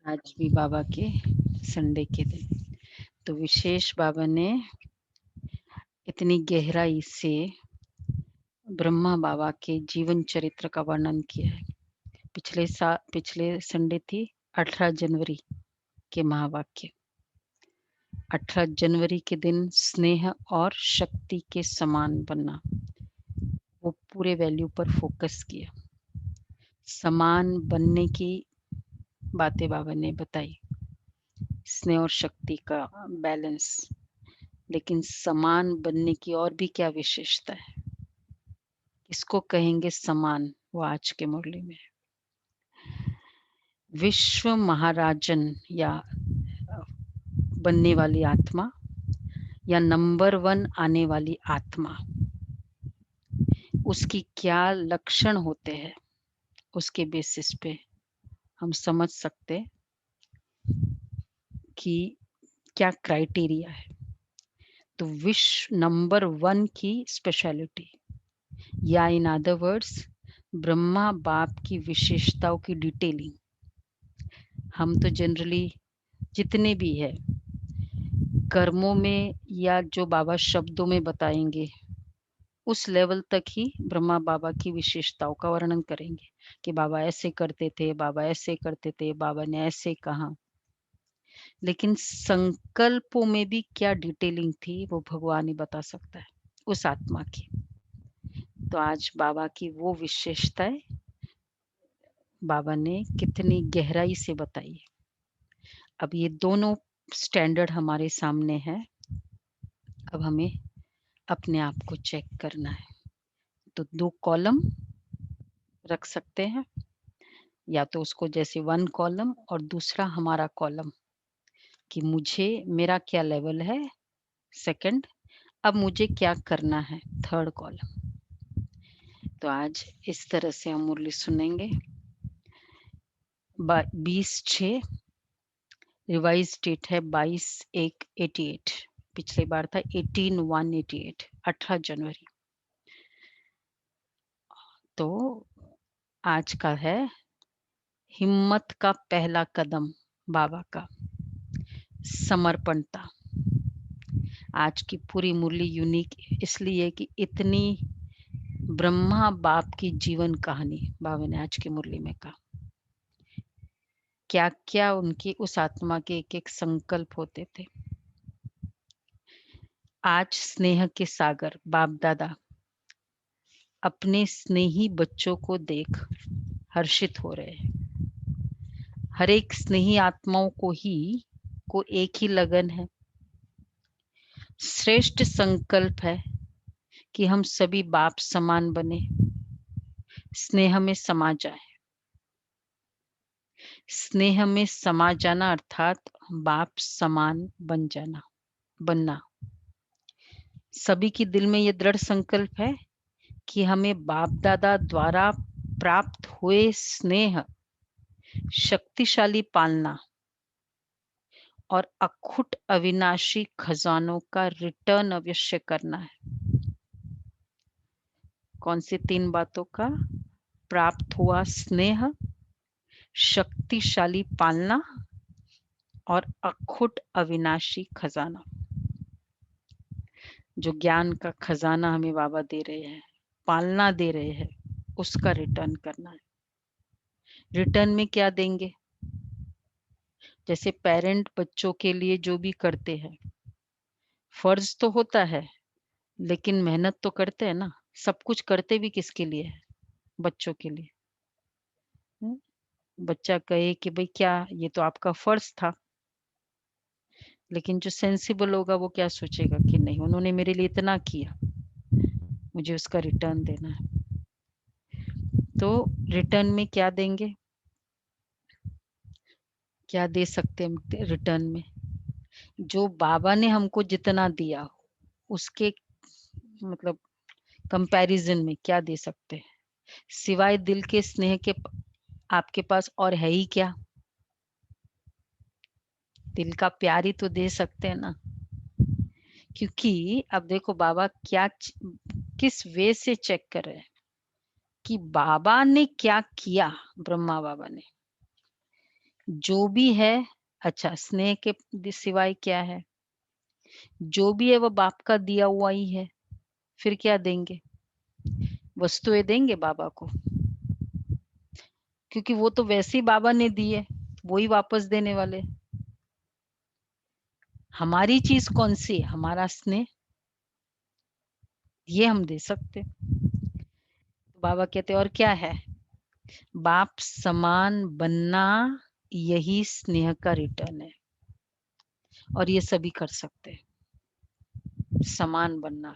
आज भी बाबा के संडे के दिन तो विशेष बाबा ने इतनी गहराई से ब्रह्मा बाबा के जीवन चरित्र का वर्णन किया है। पिछले संडे थी 18 जनवरी के महावाक्य। 18 जनवरी के दिन स्नेह और शक्ति के समान बनना, वो पूरे वैल्यू पर फोकस किया। समान बनने की बातें बाबा ने बताई, स्नेह और शक्ति का बैलेंस। लेकिन समान बनने की और भी क्या विशेषता है, इसको कहेंगे समान। वो आज के मुरली में विश्व महाराजन या बनने वाली आत्मा या नंबर 1 आने वाली आत्मा, उसकी क्या लक्षण होते हैं, उसके बेसिस पे हम समझ सकते कि क्या क्राइटेरिया है। तो विश्व नंबर 1 की स्पेशलिटी या इन अदर वर्ड्स ब्रह्मा बाप की विशेषताओं की डिटेलिंग। हम तो जनरली जितने भी है कर्मों में या जो बाबा शब्दों में बताएंगे उस लेवल तक ही ब्रह्मा बाबा की विशेषताओं का वर्णन करेंगे कि बाबा ऐसे करते थे, बाबा ऐसे करते थे, बाबा ने ऐसे कहा। लेकिन संकल्पों में भी क्या डिटेलिंग थी वो भगवान ही बता सकता है उस आत्मा की। तो आज बाबा की वो विशेषताएं बाबा ने कितनी गहराई से बताई है। अब ये दोनों स्टैंडर्ड हमारे सामने है। अब हमें अपने आप को चेक करना है। तो 2 कॉलम रख सकते हैं, या तो उसको जैसे 1 कॉलम और दूसरा हमारा कॉलम कि मुझे मेरा क्या लेवल है, सेकंड अब मुझे क्या करना है, थर्ड कॉलम। तो आज इस तरह से हम मुरली सुनेंगे। 20/6 रिवाइज डेट है 22/1/88। पिछली बार था 18/1/88, 18 जनवरी। तो आज का है हिम्मत का पहला कदम, बाबा का समर्पणता। आज की पूरी मुरली यूनिक इसलिए कि इतनी ब्रह्मा बाप की जीवन कहानी बाबा ने आज की मुरली में कहा। क्या क्या उनकी उस आत्मा के एक एक संकल्प होते थे। आज स्नेह के सागर बाप दादा अपने स्नेही बच्चों को देख हर्षित हो रहे हैं। हर एक स्नेही आत्माओं को एक ही लगन है, श्रेष्ठ संकल्प है कि हम सभी बाप समान बने, स्नेह में समा जाए। स्नेह में समा जाना अर्थात बाप समान बन जाना, बनना। सभी के दिल में ये दृढ़ संकल्प है कि हमें बाप दादा द्वारा प्राप्त हुए स्नेह, शक्तिशाली पालना और अखुट अविनाशी खजानों का रिटर्न अवश्य करना है। कौन सी 3 बातों का? प्राप्त हुआ स्नेह, शक्तिशाली पालना और अखुट अविनाशी खजाना। जो ज्ञान का खजाना हमें बाबा दे रहे हैं, पालना दे रहे हैं, उसका रिटर्न करना है। रिटर्न में क्या देंगे? जैसे पेरेंट बच्चों के लिए जो भी करते हैं, फर्ज तो होता है लेकिन मेहनत तो करते हैं ना। सब कुछ करते भी किसके लिए है? बच्चों के लिए। बच्चा कहे कि भाई क्या, ये तो आपका फर्ज था, लेकिन जो सेंसिबल होगा वो क्या सोचेगा कि नहीं, उन्होंने मेरे लिए इतना किया, मुझे उसका रिटर्न देना है। तो रिटर्न में क्या देंगे? क्या दे सकते हैं रिटर्न में? जो बाबा ने हमको जितना दिया उसके मतलब कंपैरिजन में क्या दे सकते हैं? सिवाय दिल के स्नेह के आपके पास और है ही क्या? दिल का प्यार ही तो दे सकते हैं ना। क्योंकि अब देखो बाबा क्या किस वे से चेक कर रहे हैं कि बाबा ने क्या किया। ब्रह्मा बाबा ने जो भी है, अच्छा स्नेह के सिवाय क्या है? जो भी है वो बाप का दिया हुआ ही है, फिर क्या देंगे? वस्तुएं देंगे बाबा को, क्योंकि वो तो वैसे ही बाबा ने दी है, वो ही वापस देने वाले। हमारी चीज कौन सी है? हमारा स्नेह, ये हम दे सकते। बाबा कहते और क्या है? बाप समान बनना, यही स्नेह का रिटर्न है, और ये सभी कर सकते हैं, समान बनना।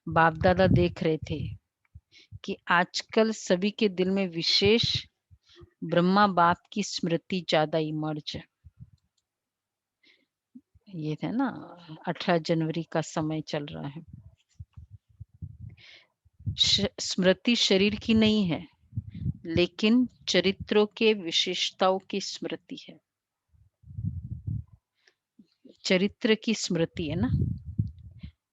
बाप दादा देख रहे थे कि आजकल सभी के दिल में विशेष ब्रह्मा बाप की स्मृति ज्यादा इमर्ज है। ये है ना, 18 जनवरी का समय चल रहा है। स्मृति शरीर की नहीं है, लेकिन चरित्रों के विशेषताओं की स्मृति है। चरित्र की स्मृति है ना,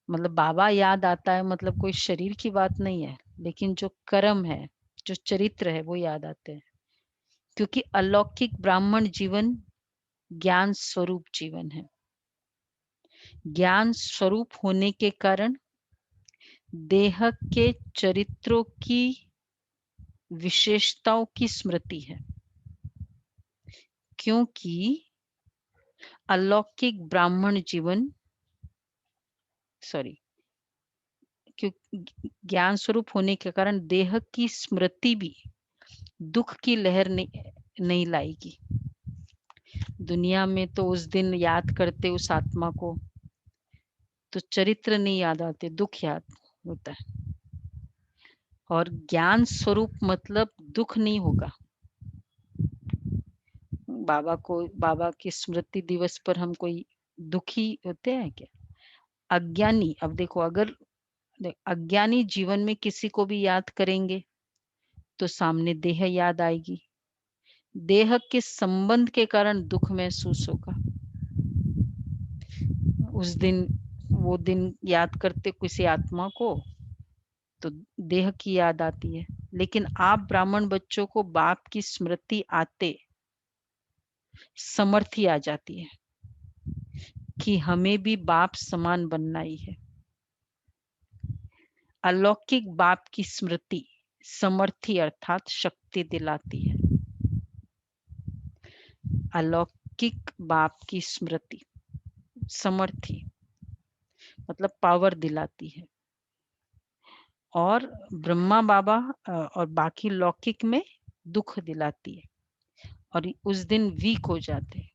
मतलब बाबा याद आता है, मतलब कोई शरीर की बात नहीं है, लेकिन जो कर्म है, जो चरित्र है, वो याद आते हैं। क्योंकि अलौकिक ब्राह्मण जीवन ज्ञान स्वरूप जीवन है। ज्ञान स्वरूप होने के कारण देह के चरित्रों की विशेषताओं की स्मृति है। क्योंकि अलौकिक ब्राह्मण जीवन, सॉरी, ज्ञान स्वरूप होने के कारण देह की स्मृति भी दुख की लहर नहीं लाएगी। दुनिया में तो उस दिन याद करते उस आत्मा को, तो चरित्र नहीं याद आते, दुख याद होता है। और ज्ञान स्वरूप मतलब दुख नहीं होगा। बाबा की स्मृति दिवस पर हम कोई दुखी होते हैं क्या? अज्ञानी, अब देखो, अगर अज्ञानी जीवन में किसी को भी याद करेंगे तो सामने देह याद आएगी। देह के संबंध के कारण दुख महसूस होगा। उस दिन, वो दिन याद करते किसी आत्मा को तो देह की याद आती है। लेकिन आप ब्राह्मण बच्चों को बाप की स्मृति आते समर्थी आ जाती है कि हमें भी बाप समान बनना ही है। अलौकिक बाप की स्मृति समर्थी अर्थात शक्ति दिलाती है। अलौकिक बाप की स्मृति समर्थी मतलब पावर दिलाती है, और ब्रह्मा बाबा और बाकी लौकिक में दुख दिलाती है, और उस दिन वीक हो जाते हैं।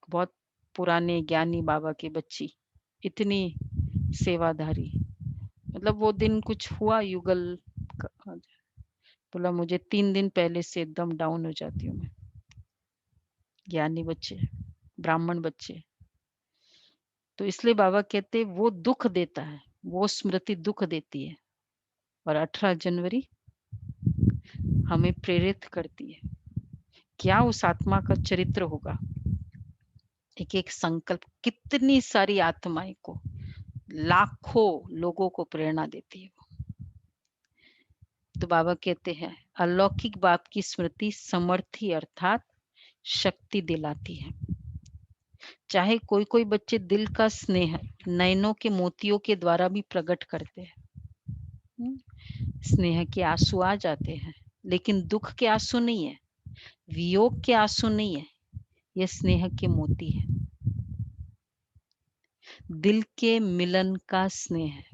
बहुत पुराने ज्ञानी बाबा के बच्ची, इतनी सेवाधारी, मतलब वो दिन कुछ हुआ युगल, बोला मुझे 3 दिन पहले से एकदम डाउन हो जाती हूँ मैं। ज्ञानी बच्चे, ब्राह्मण बच्चे, तो इसलिए बाबा कहते वो दुख देता है, वो स्मृति दुख देती है, और 18 जनवरी हमें प्रेरित करती है। क्या उस आत्मा का चरित्र होगा? एक एक संकल्प कितनी सारी आत्माएं को, लाखों लोगों को प्रेरणा देती है। तो बाबा कहते हैं अलौकिक बाप की स्मृति समर्थी अर्थात शक्ति दिलाती है। चाहे कोई कोई बच्चे दिल का स्नेह नयनों के मोतियों के द्वारा भी प्रकट करते हैं। स्नेह के आंसू आ जाते हैं, लेकिन दुख के आंसू नहीं है, वियोग के आंसू नहीं है, यह स्नेह के मोती है। दिल के मिलन का स्नेह है,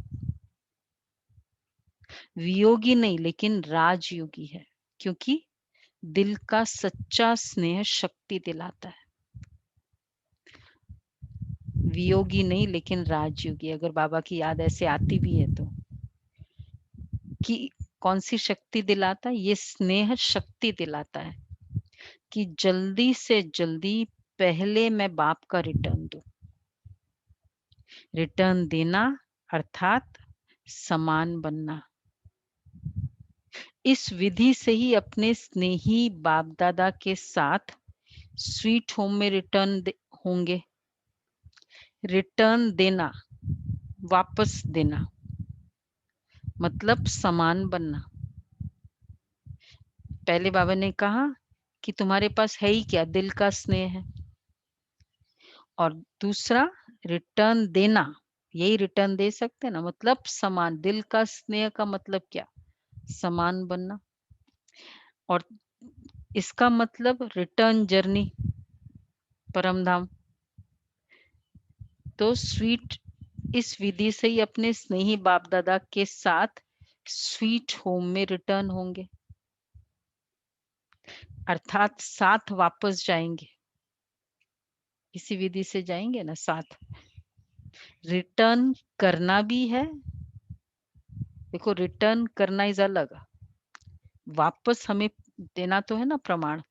वियोगी नहीं लेकिन राजयोगी है, क्योंकि दिल का सच्चा स्नेह शक्ति दिलाता है। वियोगी नहीं लेकिन राजयोगी। अगर बाबा की याद ऐसे आती भी है तो कि कौन सी शक्ति दिलाता है? ये स्नेह शक्ति दिलाता है कि जल्दी से जल्दी पहले मैं बाप का रिटर्न दूं। रिटर्न देना अर्थात समान बनना। इस विधि से ही अपने स्नेही बाप दादा के साथ स्वीट होम में रिटर्न होंगे। रिटर्न देना, वापस देना मतलब समान बनना। पहले बाबा ने कहा कि तुम्हारे पास है ही क्या, दिल का स्नेह है। और दूसरा रिटर्न देना, यही रिटर्न दे सकते हैं ना, मतलब समान। दिल का स्नेह का मतलब क्या, समान बनना। और इसका मतलब रिटर्न जर्नी, परम धाम। तो स्वीट, इस विधि से ही अपने स्नेही बाप दादा के साथ स्वीट होम में रिटर्न होंगे, अर्थात साथ वापस जाएंगे। इसी विधि से जाएंगे ना साथ। रिटर्न करना भी है, देखो रिटर्न करना इज अलग, वापस हमें देना तो है ना प्रमाण।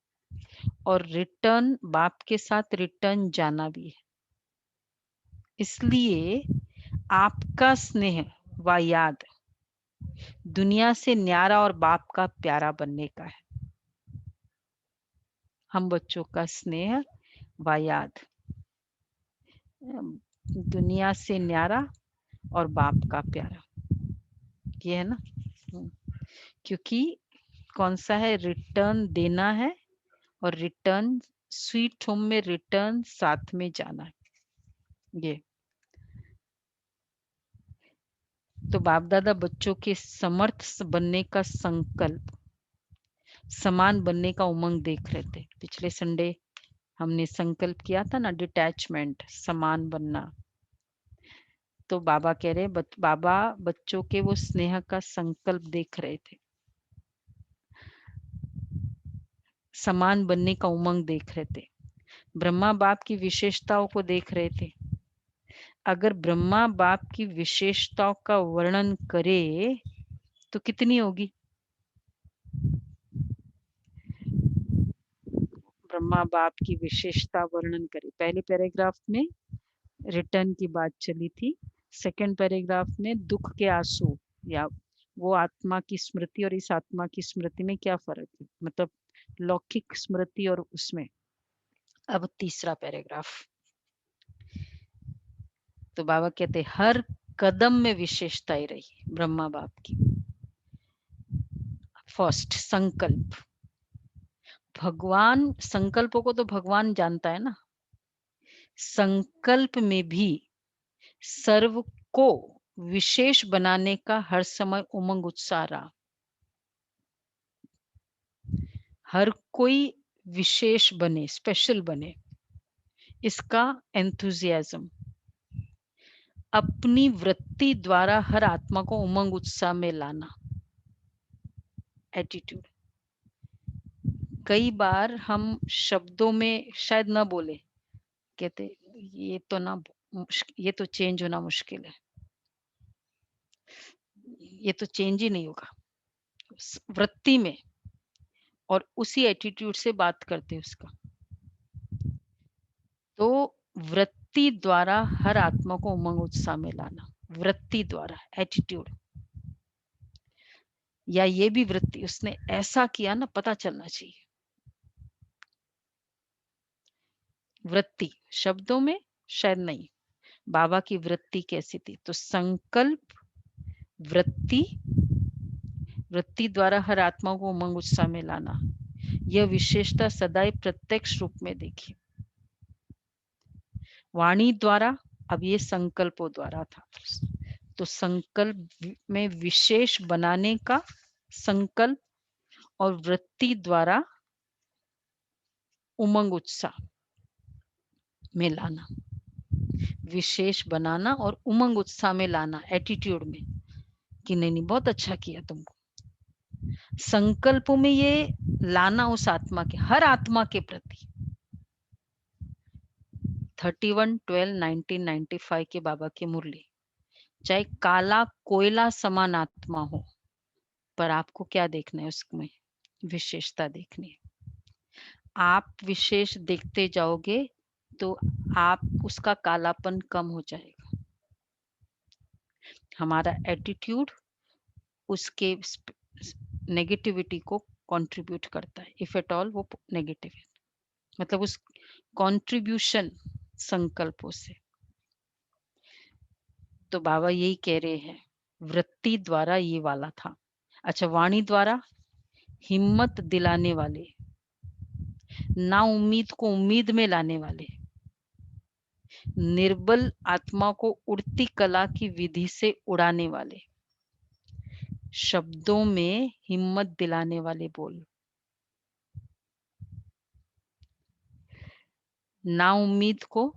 और रिटर्न बाप के साथ रिटर्न जाना भी है। इसलिए आपका स्नेह व याद दुनिया से न्यारा और बाप का प्यारा बनने का है। हम बच्चों का स्नेह व याद दुनिया से न्यारा और बाप का प्यारा, ये है ना। क्योंकि कौन सा है, रिटर्न देना है और रिटर्न स्वीट होम में रिटर्न साथ में जाना है। ये तो बाप दादा बच्चों के समर्थ बनने का संकल्प, समान बनने का उमंग देख रहे थे। पिछले संडे हमने संकल्प किया था ना, डिटैचमेंट, समान बनना। तो बाबा कह रहे बाबा बच्चों के वो स्नेह का संकल्प देख रहे थे, समान बनने का उमंग देख रहे थे, ब्रह्मा बाप की विशेषताओं को देख रहे थे। अगर ब्रह्मा बाप की विशेषताओं का वर्णन करे तो कितनी होगी। ब्रह्मा बाप की विशेषता वर्णन करे, पहले पैराग्राफ में रिटर्न की बात चली थी, सेकंड पैराग्राफ में दुख के आंसू या वो आत्मा की स्मृति और इस आत्मा की स्मृति में क्या फर्क है, मतलब लौकिक स्मृति और उसमें। अब तीसरा पैराग्राफ, तो बाबा कहते हर कदम में विशेषताएं रही ब्रह्मा बाप की। फर्स्ट संकल्प, भगवान संकल्पों को तो भगवान जानता है ना, संकल्प में भी सर्व को विशेष बनाने का हर समय उमंग उत्साह रहा। हर कोई विशेष बने, स्पेशल बने, इसका एंथुजियाज्म। अपनी वृत्ति द्वारा हर आत्मा को उमंग उत्साह में लाना, एटीट्यूड। कई बार हम शब्दों में शायद न बोले, कहते ये तो ना, ये तो चेंज होना मुश्किल है, ये तो चेंज ही नहीं होगा। वृत्ति में और उसी एटीट्यूड से बात करते उसका। तो वृत्ति द्वारा हर आत्मा को उमंग उत्साह में लाना, वृत्ति द्वारा, एटीट्यूड। या ये भी वृत्ति, उसने ऐसा किया ना, पता चलना चाहिए। वृत्ति शब्दों में शायद नहीं, बाबा की वृत्ति कैसी थी। तो संकल्प, वृत्ति, वृत्ति द्वारा हर आत्मा को उमंग उत्साह में लाना, यह विशेषता सदैव प्रत्यक्ष रूप में देखी। वाणी द्वारा, अब ये संकल्पों द्वारा था। तो संकल्प में विशेष बनाने का संकल्प और वृत्ति द्वारा उमंग उत्साह में लाना, विशेष बनाना और उमंग उत्साह में लाना, एटीट्यूड में कि नहीं नहीं बहुत अच्छा किया तुमको। संकल्पों में ये लाना उस आत्मा के, हर आत्मा के प्रति। 31/12/1995 के बाबा की मुरली, चाहे काला कोयला समान आत्मा हो, पर आपको क्या देखना है, उसमें विशेषता देखनी है। आप विशेष देखते जाओगे तो आप उसका कालापन कम हो जाएगा। हमारा एटीट्यूड उसके नेगेटिविटी को कंट्रीब्यूट करता है, इफ एट ऑल वो नेगेटिव है, मतलब उस कंट्रीब्यूशन संकल्पों से। तो बाबा यही कह रहे हैं, वृत्ति द्वारा ये वाला था। अच्छा, वाणी द्वारा हिम्मत दिलाने वाले, ना उम्मीद को उम्मीद में लाने वाले, निर्बल आत्मा को उड़ती कला की विधि से उड़ाने वाले, शब्दों में हिम्मत दिलाने वाले बोल। ना उम्मीद को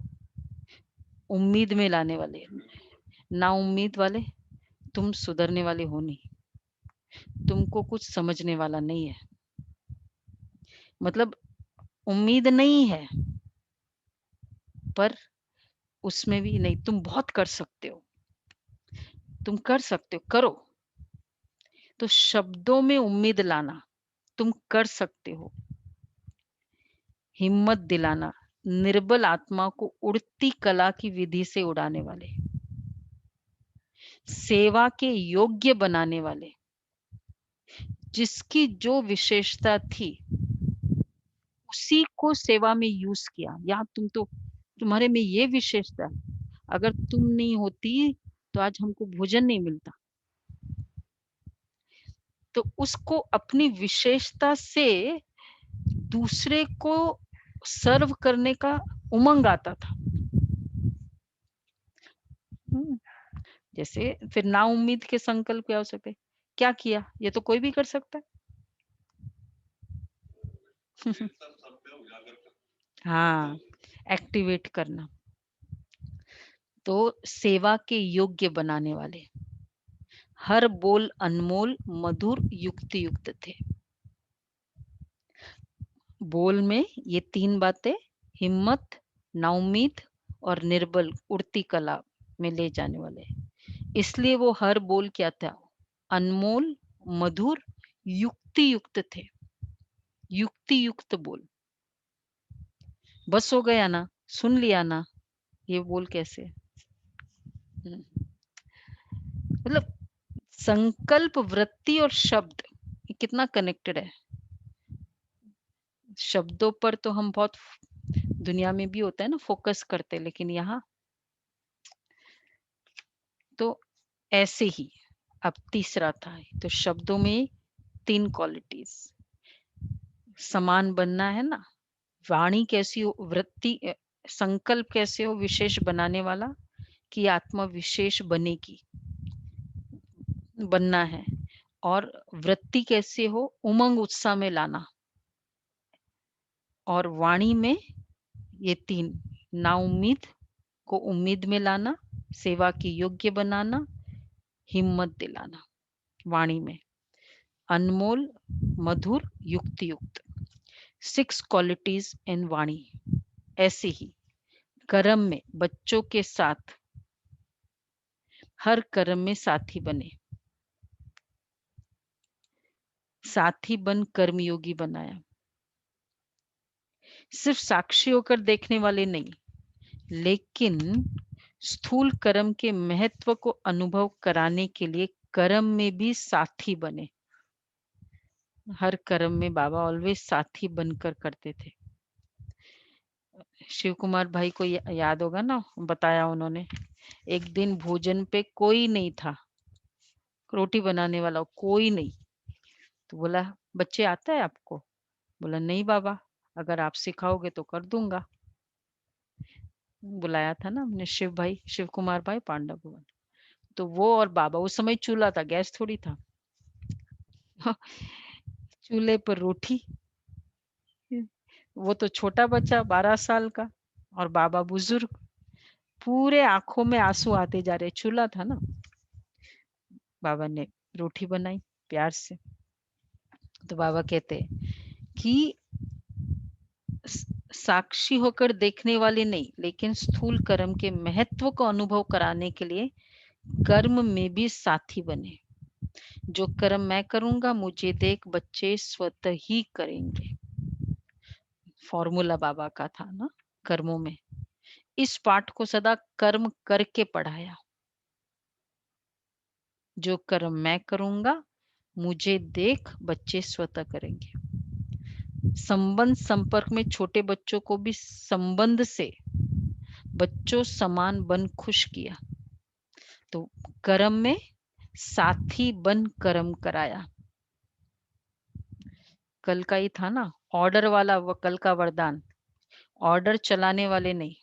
उम्मीद में लाने वाले, ना उम्मीद वाले, तुम सुधरने वाले हो नहीं, तुमको कुछ समझने वाला नहीं है, मतलब उम्मीद नहीं है पर उसमें भी नहीं, तुम बहुत कर सकते हो, तुम कर सकते हो, करो। तो शब्दों में उम्मीद लाना, तुम कर सकते हो, हिम्मत दिलाना, निर्बल आत्मा को उड़ती कला की विधि से उड़ाने वाले, सेवा के योग्य बनाने वाले, जिसकी जो विशेषता थी उसी को सेवा में यूज किया। या तुम तो, तुम्हारे में ये विशेषता, अगर तुम नहीं होती तो आज हमको भोजन नहीं मिलता। तो उसको अपनी विशेषता से दूसरे को सर्व करने का उमंग आता था। जैसे फिर ना उम्मीद के संकल्प क्या हो सकते, क्या किया, ये तो कोई भी कर सकता है। हाँ, एक्टिवेट करना। तो सेवा के योग्य बनाने वाले, हर बोल अनमोल मधुर युक्ति युक्त थे। बोल में ये तीन बातें, हिम्मत, नाउम्मीद और निर्बल उड़ती कला में ले जाने वाले, इसलिए वो हर बोल क्या था, अनमोल मधुर युक्ति युक्त थे। युक्ति युक्त बोल, बस हो गया ना, सुन लिया ना, ये बोल कैसे, मतलब संकल्प वृत्ति और शब्द ये कितना कनेक्टेड है। शब्दों पर तो हम बहुत, दुनिया में भी होता है ना, फोकस करते, लेकिन यहाँ तो ऐसे ही। अब तीसरा था, तो शब्दों में तीन क्वालिटीज, समान बनना है ना, वाणी कैसी हो, वृत्ति संकल्प कैसे हो, विशेष बनाने वाला, कि आत्मा विशेष बनेगी, बनना है, और वृत्ति कैसे हो, उमंग उत्साह में लाना, और वाणी में ये तीन, ना उम्मीद को उम्मीद में लाना, सेवा की योग्य बनाना, हिम्मत दिलाना, वाणी में अनमोल मधुर युक्ति युक्त, 6 क्वालिटीज इन वाणी। ऐसे ही कर्म में बच्चों के साथ, हर कर्म में साथी बने, साथी बन कर्मयोगी बनाया, सिर्फ साक्षी होकर देखने वाले नहीं, लेकिन स्थूल कर्म के महत्व को अनुभव कराने के लिए कर्म में भी साथी बने। हर कर्म में बाबा ऑलवेज साथी बनकर करते थे। शिव कुमार भाई को याद होगा ना, बताया उन्होंने, एक दिन भोजन पे कोई नहीं था, रोटी बनाने वाला कोई नहीं, तो बोला बच्चे आता है आपको, बोला नहीं बाबा, अगर आप सिखाओगे तो कर दूंगा। बुलाया था ना हमने शिव भाई, शिव कुमार भाई पांडव भवन, तो वो और बाबा, उस समय चूल्हा था, गैस थोड़ी था। चूल्हे पर रोटी, वो तो छोटा बच्चा 12 साल का, और बाबा बुजुर्ग, पूरे आंखों में आंसू आते जा रहे, चूल्हा था ना। बाबा ने रोटी बनाई प्यार से, तो बाबा कहते कि साक्षी होकर देखने वाले नहीं, लेकिन स्थूल कर्म के महत्व को अनुभव कराने के लिए कर्म में भी साथी बने। जो कर्म मैं करूंगा मुझे देख बच्चे स्वतः ही करेंगे, फॉर्मूला बाबा का था ना कर्मों में। इस पाठ को सदा कर्म करके पढ़ाया, जो कर्म मैं करूंगा मुझे देख बच्चे स्वतः करेंगे। संबंध संपर्क में छोटे बच्चों को भी संबंध से बच्चों समान बन खुश किया, तो कर्म में साथी बन कर्म कराया। कल का ही था ना, ऑर्डर वाला वो कल का वरदान, ऑर्डर चलाने वाले नहीं,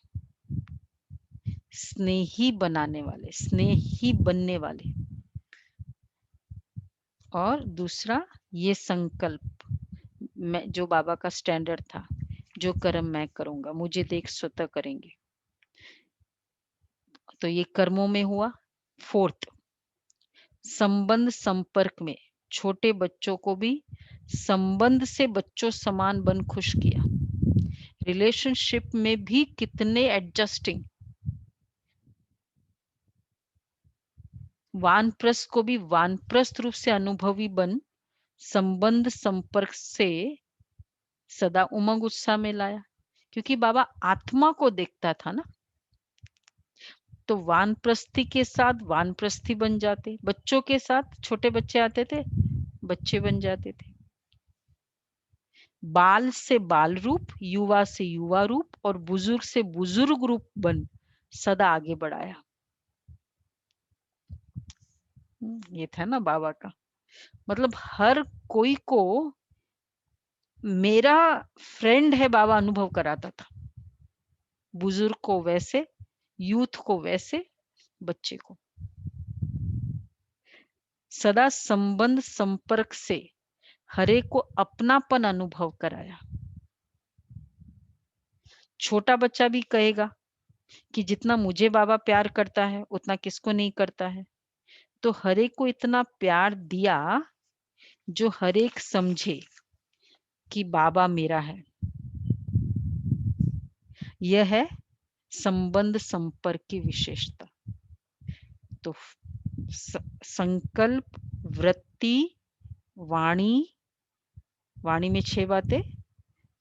स्नेही बनाने वाले, स्नेही बनने वाले। और दूसरा ये संकल्प, मैं जो बाबा का स्टैंडर्ड था, जो कर्म मैं करूंगा मुझे देख स्वतः करेंगे, तो ये कर्मों में हुआ। फोर्थ, संबंध संपर्क में छोटे बच्चों को भी संबंध से बच्चों समान बन खुश किया। रिलेशनशिप में भी कितने एडजस्टिंग, वानप्रस्थ को भी वानप्रस्थ रूप से अनुभवी बन संबंध संपर्क से सदा उमंग उत्साह में लाया। क्योंकि बाबा आत्मा को देखता था ना, तो वानप्रस्थी के साथ वानप्रस्थी बन जाते, बच्चों के साथ छोटे बच्चे आते थे, बच्चे बन जाते थे। बाल से बाल रूप, युवा से युवा रूप और बुजुर्ग से बुजुर्ग रूप बन सदा आगे बढ़ाया। ये था ना बाबा का मतलब, हर कोई को मेरा फ्रेंड है बाबा अनुभव कराता था। बुजुर्ग को वैसे, यूथ को वैसे, बच्चे को। सदा संबंध संपर्क से हरे को अपनापन अनुभव कराया। छोटा बच्चा भी कहेगा कि जितना मुझे बाबा प्यार करता है उतना किसको नहीं करता है। तो हरे को इतना प्यार दिया जो हर एक समझे कि बाबा मेरा है। यह है संबंध संपर्क की विशेषता। तो संकल्प, वृत्ति, वाणी, वाणी में 6 बातें,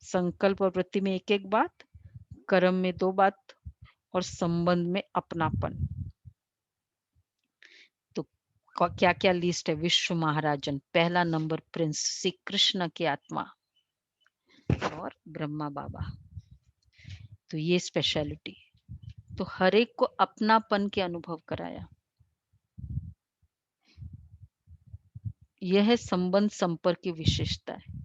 संकल्प और वृत्ति में एक एक बात, कर्म में 2 बात और संबंध में अपनापन। तो क्या क्या लिस्ट है? विश्व महाराजन, पहला नंबर प्रिंस श्री कृष्ण की आत्मा और ब्रह्मा बाबा। तो ये स्पेशलिटी, तो हर एक को अपनापन के अनुभव कराया। यह है संबंध संपर्क की विशेषता है।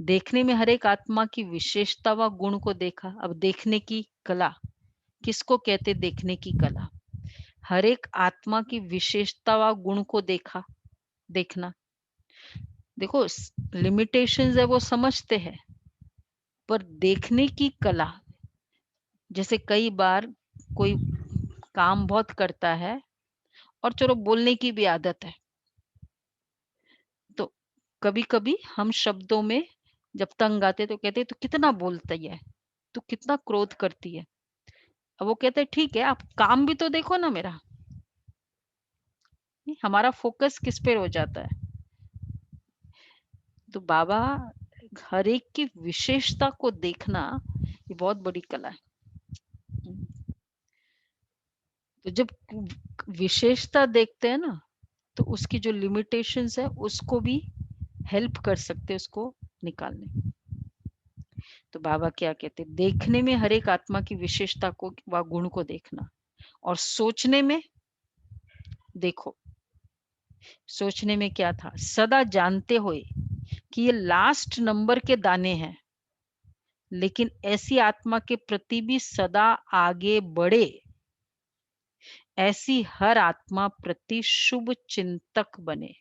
देखने में हर एक आत्मा की विशेषता व गुण को देखा। अब देखने की कला किसको कहते? देखने की कला। हर एक आत्मा की विशेषता व गुण को देखा, देखना। देखो लिमिटेशंस है वो समझते हैं, पर देखने की कला, जैसे कई बार कोई काम बहुत करता है और चलो बोलने की भी आदत है, तो कभी कभी हम शब्दों में जब तंग आते तो कहते तो कितना बोलती है, तो कितना क्रोध करती है। अब वो कहते ठीक है आप काम भी तो देखो ना मेरा। हमारा फोकस किस पे हो जाता है? तो बाबा हर एक की विशेषता को देखना ये बहुत बड़ी कला है। तो जब विशेषता देखते हैं ना, तो उसकी जो लिमिटेशंस है उसको भी हेल्प कर सकते हैं उसको निकालने। तो बाबा क्या कहते, देखने में हर एक आत्मा की विशेषता को व गुण को देखना, और सोचने में देखो, सोचने में क्या था, सदा जानते हुए कि ये लास्ट नंबर के दाने हैं, लेकिन ऐसी आत्मा के प्रति भी सदा आगे बढ़े, ऐसी हर आत्मा प्रति शुभ चिंतक बने,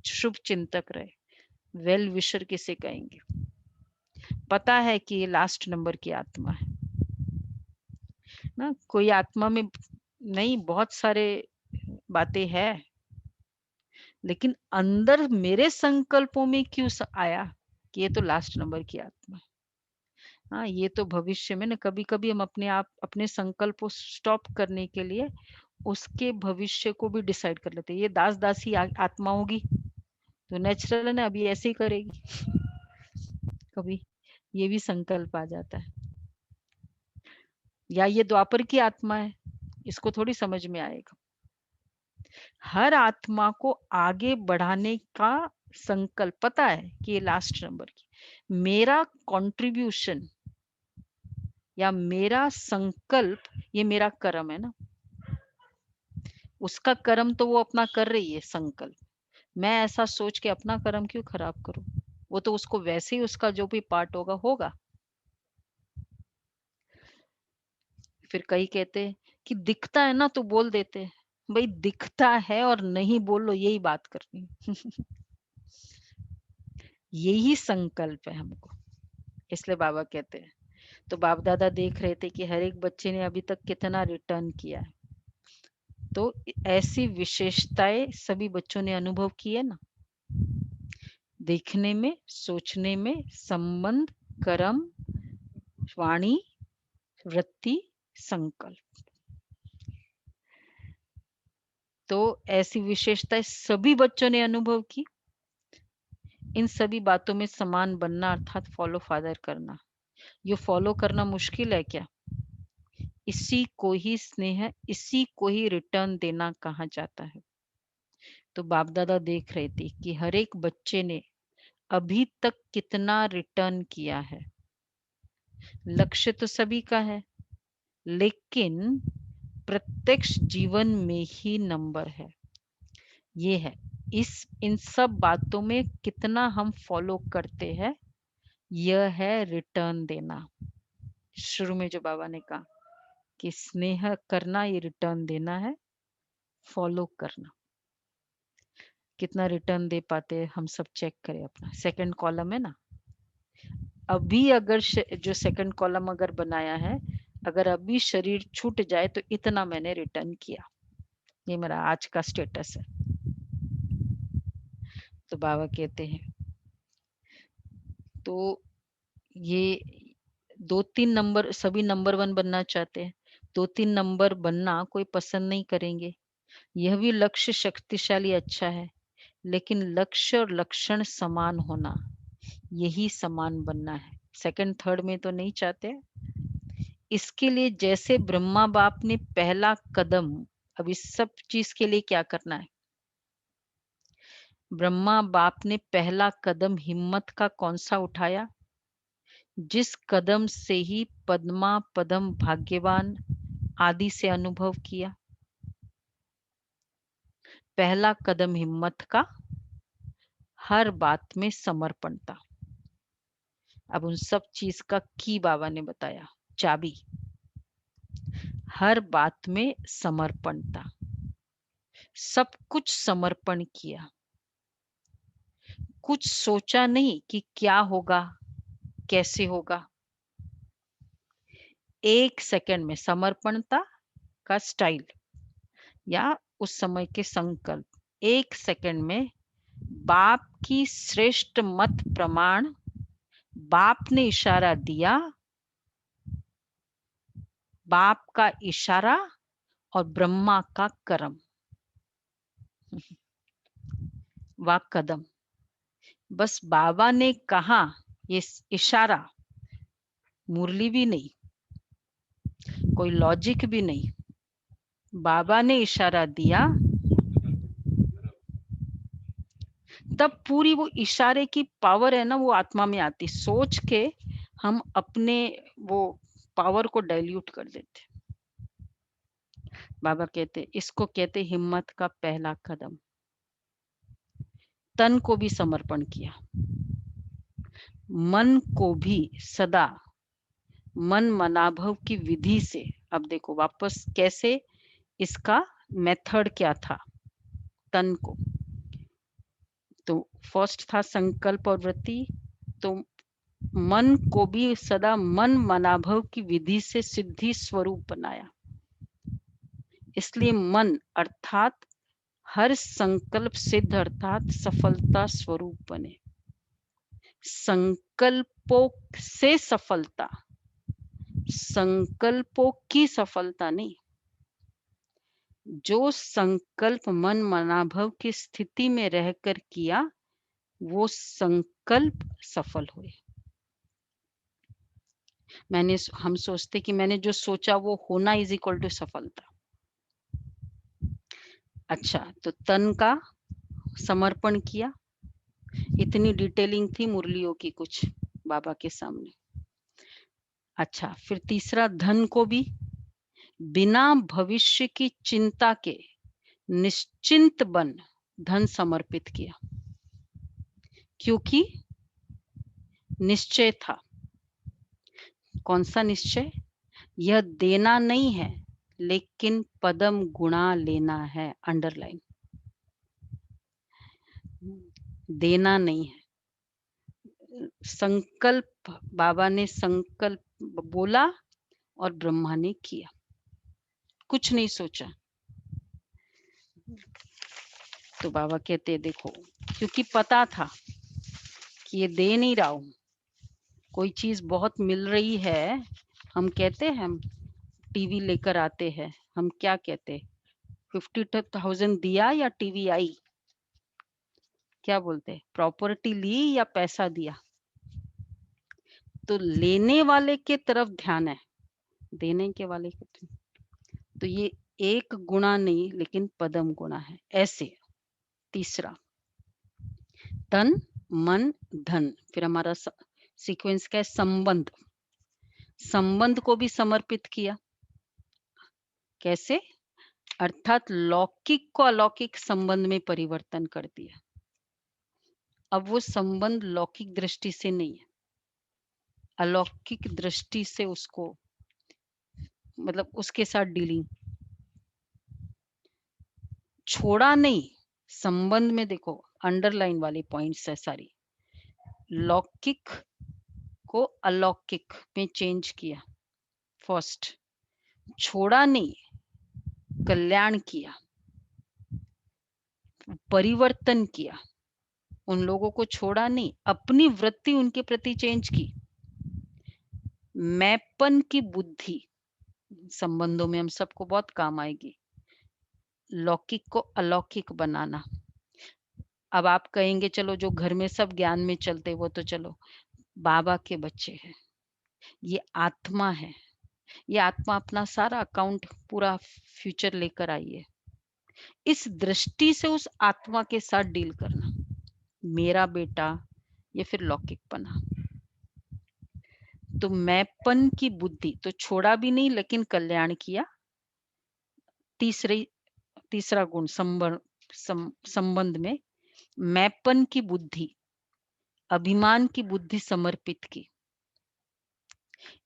शुभ चिंतक रहे। वेल विशर किसे कहेंगे? पता है कि ये लास्ट नंबर की आत्मा है ना, कोई आत्मा में नहीं बहुत सारे बातें हैं, लेकिन अंदर मेरे संकल्पों में क्यों आया कि ये तो लास्ट नंबर की आत्मा है। हाँ, ये तो भविष्य में ना कभी कभी हम अपने आप अपने संकल्प को स्टॉप करने के लिए उसके भविष्य को भी डिसाइड कर लेते हैं। ये दास दासी आत्मा होगी तो नेचुरल है ना, अभी ऐसे ही करेगी। कभी ये भी संकल्प आ जाता है। या ये द्वापर की आत्मा है, इसको थोड़ी समझ में आएगा। हर आत्मा को आगे बढ़ाने का संकल्प पता है कि ये लास्ट नंबर की, मेरा कंट्रीब्यूशन या मेरा संकल्प, ये मेरा कर्म है ना। उसका कर्म तो वो अपना कर रही है संकल्प, मैं ऐसा सोच के अपना कर्म क्यों खराब करूं? वो तो उसको वैसे ही उसका जो भी पार्ट होगा होगा। फिर कई कहते हैं कि दिखता है ना तो बोल देते हैं। भाई दिखता है और नहीं बोलो, यही बात करनी है। यही संकल्प है हमको, इसलिए बाबा कहते हैं। तो बाप दादा देख रहे थे कि हर एक बच्चे ने अभी तक कितना रिटर्न किया है। तो ऐसी विशेषताएं सभी बच्चों ने अनुभव की है ना, देखने में, सोचने में, संबंध, कर्म, वाणी, वृत्ति, संकल्प। तो ऐसी विशेषताएं सभी बच्चों ने अनुभव की। इन सभी बातों में समान बनना अर्थात फॉलो फादर करना। ये फॉलो करना मुश्किल है क्या? इसी को ही स्नेह, इसी को ही रिटर्न देना कहा जाता है। तो बाप दादा देख रहे थे कि हर एक बच्चे ने अभी तक कितना रिटर्न किया है। लक्ष्य तो सभी का है, लेकिन प्रत्यक्ष जीवन में ही नंबर है। ये है, इन सब बातों में कितना हम फॉलो करते हैं, यह है रिटर्न देना। शुरू में जो बाबा ने कहा कि स्नेह करना ये रिटर्न देना है, फॉलो करना। कितना रिटर्न दे पाते हैं हम सब चेक करें अपना। सेकंड कॉलम है ना, अभी अगर जो सेकंड कॉलम अगर बनाया है, अगर अभी शरीर छूट जाए तो इतना मैंने रिटर्न किया। ये मेरा आज का स्टेटस है। तो बाबा कहते हैं, तो ये 2-3 नंबर, सभी नंबर 1 बनना चाहते हैं। 2-3 नंबर बनना कोई पसंद नहीं करेंगे। यह भी लक्ष्य शक्तिशाली अच्छा है, लेकिन लक्ष्य और लक्षण समान होना, यही समान बनना है। सेकंड थर्ड में तो नहीं चाहते। इसके लिए जैसे ब्रह्मा बाप ने पहला कदम, अब इस सब चीज के लिए क्या करना है? ब्रह्मा बाप ने पहला कदम हिम्मत का कौन सा उठाया? जिस कदम से ही पद्मा पदम भाग्यवान आदि से अनुभव किया। पहला कदम हिम्मत का, हर बात में समर्पण था। अब उन सब चीज का की बाबा ने बताया, चाबी हर बात में समर्पण था। सब कुछ समर्पण किया, कुछ सोचा नहीं कि क्या होगा, कैसे होगा। 1 सेकंड में समर्पणता का स्टाइल या उस समय के संकल्प, 1 सेकंड में बाप की श्रेष्ठ मत प्रमाण, बाप ने इशारा दिया, बाप का इशारा और ब्रह्मा का कर्म व कदम। बस बाबा ने कहा, ये इशारा, मुरली भी नहीं, कोई लॉजिक भी नहीं, बाबा ने इशारा दिया, तब पूरी वो इशारे की पावर है ना, वो आत्मा में आती। सोच के हम अपने वो पावर को डाइल्यूट कर देते। बाबा कहते इसको कहते हिम्मत का पहला कदम। तन को भी समर्पण किया, मन को भी सदा मन मनाभव की विधि से। अब देखो वापस कैसे, इसका मेथड क्या था तन को। तो फर्स्ट था संकल्प और वृत्ति। तो मन को भी सदा मन मनाभव की विधि से सिद्धि स्वरूप बनाया। इसलिए मन अर्थात हर संकल्प सिद्ध अर्थात सफलता स्वरूप बने। संकल्पों से सफलता, संकल्पों की सफलता नहीं। जो संकल्प मन मनाभव की स्थिति में रहकर किया, वो संकल्प सफल हुए। हम सोचते कि मैंने जो सोचा वो होना इज इक्वल टू सफलता। अच्छा, तो तन का समर्पण किया। इतनी डिटेलिंग थी मुरलियों की कुछ बाबा के सामने। अच्छा, फिर तीसरा धन को भी बिना भविष्य की चिंता के निश्चिंत बन धन समर्पित किया। क्योंकि निश्चय था। कौन सा निश्चय? यह देना नहीं है, लेकिन पदम गुणा लेना है। अंडरलाइन। देना नहीं है। संकल्प, बाबा ने संकल्प बोला और ब्रह्मा ने किया, कुछ नहीं सोचा। तो बाबा कहते देखो, क्योंकि पता था कि ये दे नहीं रहा हूं, कोई चीज बहुत मिल रही है, हम कहते हैं, हम टीवी लेकर आते हैं, हम क्या कहते, 50,000 दिया या टीवी आई, क्या बोलते, प्रॉपर्टी ली या पैसा दिया? तो लेने वाले के तरफ ध्यान है, देने के वाले के तरफ। तो ये एक गुणा नहीं, लेकिन पदम गुणा है। ऐसे तीसरा, तन मन धन, फिर हमारा सीक्वेंस का है संबंध। संबंध को भी समर्पित किया। कैसे? अर्थात लौकिक को अलौकिक संबंध में परिवर्तन कर दिया। अब वो संबंध लौकिक दृष्टि से नहीं है, अलौकिक दृष्टि से उसको, मतलब उसके साथ डीलिंग। छोड़ा नहीं, संबंध में देखो अंडरलाइन वाली पॉइंट्स है सारी। लौकिक को अलौकिक में चेंज किया। फर्स्ट, छोड़ा नहीं, कल्याण किया, परिवर्तन किया। उन लोगों को छोड़ा नहीं, अपनी वृत्ति उनके प्रति चेंज की। मैपन की बुद्धि संबंधों में हम सबको बहुत काम आएगी। लौकिक को अलौकिक बनाना। अब आप कहेंगे चलो जो घर में सब ज्ञान में चलते वो तो चलो बाबा के बच्चे हैं, ये आत्मा है, ये आत्मा अपना सारा अकाउंट पूरा फ्यूचर लेकर आई है। इस दृष्टि से उस आत्मा के साथ डील करना, मेरा बेटा, ये फिर लौकिकपना। तो मैंपन की बुद्धि, तो छोड़ा भी नहीं लेकिन कल्याण किया। तीसरा गुण संबंध में मैंपन की बुद्धि, अभिमान की बुद्धि समर्पित की।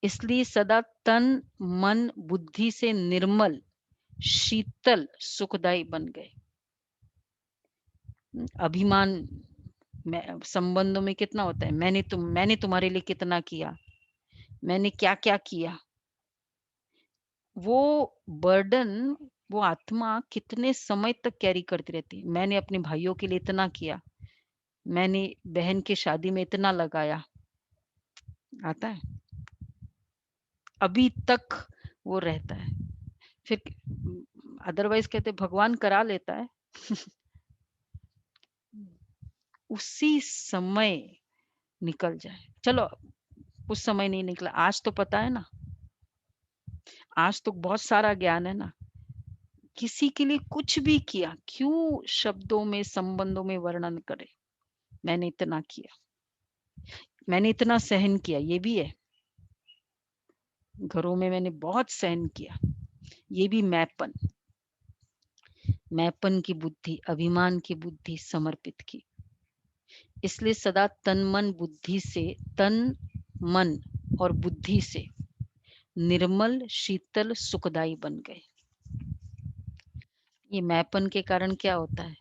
इसलिए सदा तन मन बुद्धि से निर्मल, शीतल, सुखदायी बन गए। अभिमान संबंधों में कितना होता है, मैंने तुम्हारे लिए कितना किया, मैंने क्या क्या किया। वो बर्डन, वो आत्मा कितने समय तक कैरी करती रहती है। मैंने अपने भाइयों के लिए इतना किया, मैंने बहन की शादी में इतना लगाया, आता है अभी तक वो रहता है। फिर अदरवाइज कहते भगवान करा लेता है उसी समय निकल जाए। चलो उस समय नहीं निकला, आज तो पता है ना, आज तो बहुत सारा ज्ञान है ना। किसी के लिए कुछ भी किया, क्यों शब्दों में संबंधों में वर्णन करे, मैंने इतना किया, मैंने इतना सहन किया, ये भी है। घरों में मैंने बहुत सहन किया, ये भी मैपन की बुद्धि, अभिमान की बुद्धि समर्पित की। इसलिए सदा तन मन बुद्धि से, तन मन और बुद्धि से निर्मल, शीतल, सुखदायी बन गए। ये मैपन के कारण क्या होता है,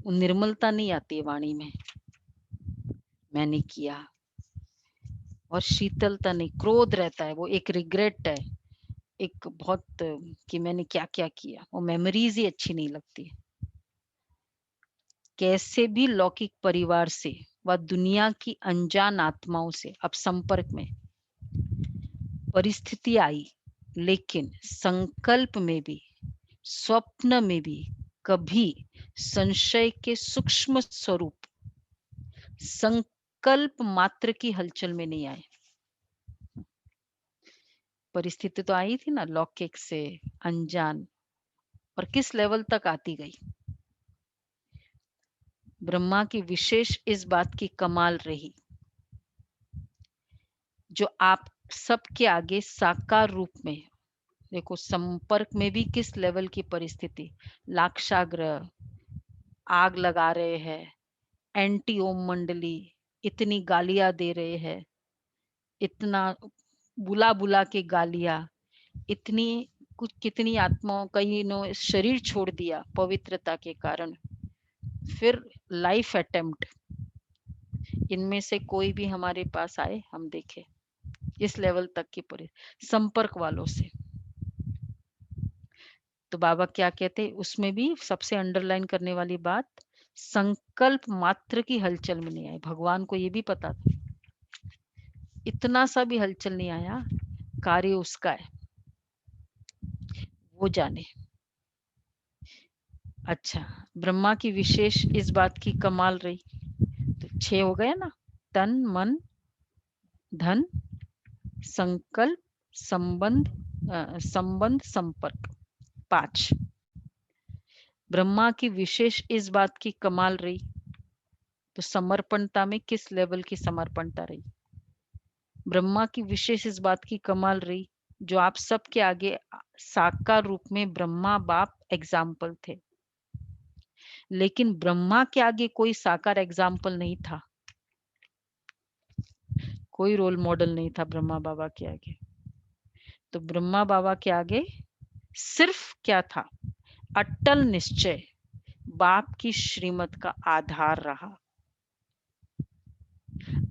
वो निर्मलता नहीं आती है वाणी में, मैंने किया, और शीतलता नहीं, क्रोध रहता है, वो एक रिग्रेट है, एक बहुत कि मैंने क्या क्या किया, वो मेमोरीज ही अच्छी नहीं लगती। कैसे भी लौकिक परिवार से व दुनिया की अनजान आत्माओं से अब संपर्क में परिस्थिति आई, लेकिन संकल्प में भी, स्वप्न में भी कभी संशय के सूक्ष्म स्वरूप, संकल्प मात्र की हलचल में नहीं आए। परिस्थिति तो आई थी ना, लौकिक से अनजान, और किस लेवल तक आती गई। ब्रह्मा की विशेष इस बात की कमाल रही, जो आप सबके आगे साकार रूप में, देखो संपर्क में भी किस लेवल की परिस्थिति, लाक्षाग्रह, आग लगा रहे हैं, एंटी ओम मंडली, इतनी गालियां दे रहे हैं, इतना बुला बुला के गालियां, इतनी कुछ कितनी आत्माओं कई ने शरीर छोड़ दिया पवित्रता के कारण। फिर लाइफ अटेम्प्ट, इनमें से कोई भी हमारे पास आए, हम देखें इस लेवल तक की संपर्क वालों से। तो बाबा क्या कहते हैं उसमें भी सबसे अंडरलाइन करने वाली बात, संकल्प मात्र की हलचल में नहीं आए। भगवान को ये भी पता था, इतना सा भी हलचल नहीं आया, कार्य उसका है, वो जाने। अच्छा, ब्रह्मा की विशेष इस बात की कमाल रही, तो 6 हो गए ना, तन मन धन संकल्प संबंध संबंध संपर्क, 5। ब्रह्मा की विशेष इस बात की कमाल रही, तो समर्पणता में किस लेवल की समर्पणता रही। ब्रह्मा की विशेष इस बात की कमाल रही, जो आप सबके आगे साकार रूप में ब्रह्मा बाप एग्जाम्पल थे, लेकिन ब्रह्मा के आगे कोई साकार एग्जाम्पल नहीं था, कोई रोल मॉडल नहीं था ब्रह्मा बाबा के आगे। तो ब्रह्मा बाबा के आगे सिर्फ क्या था, अटल निश्चय, बाप की श्रीमत का आधार रहा।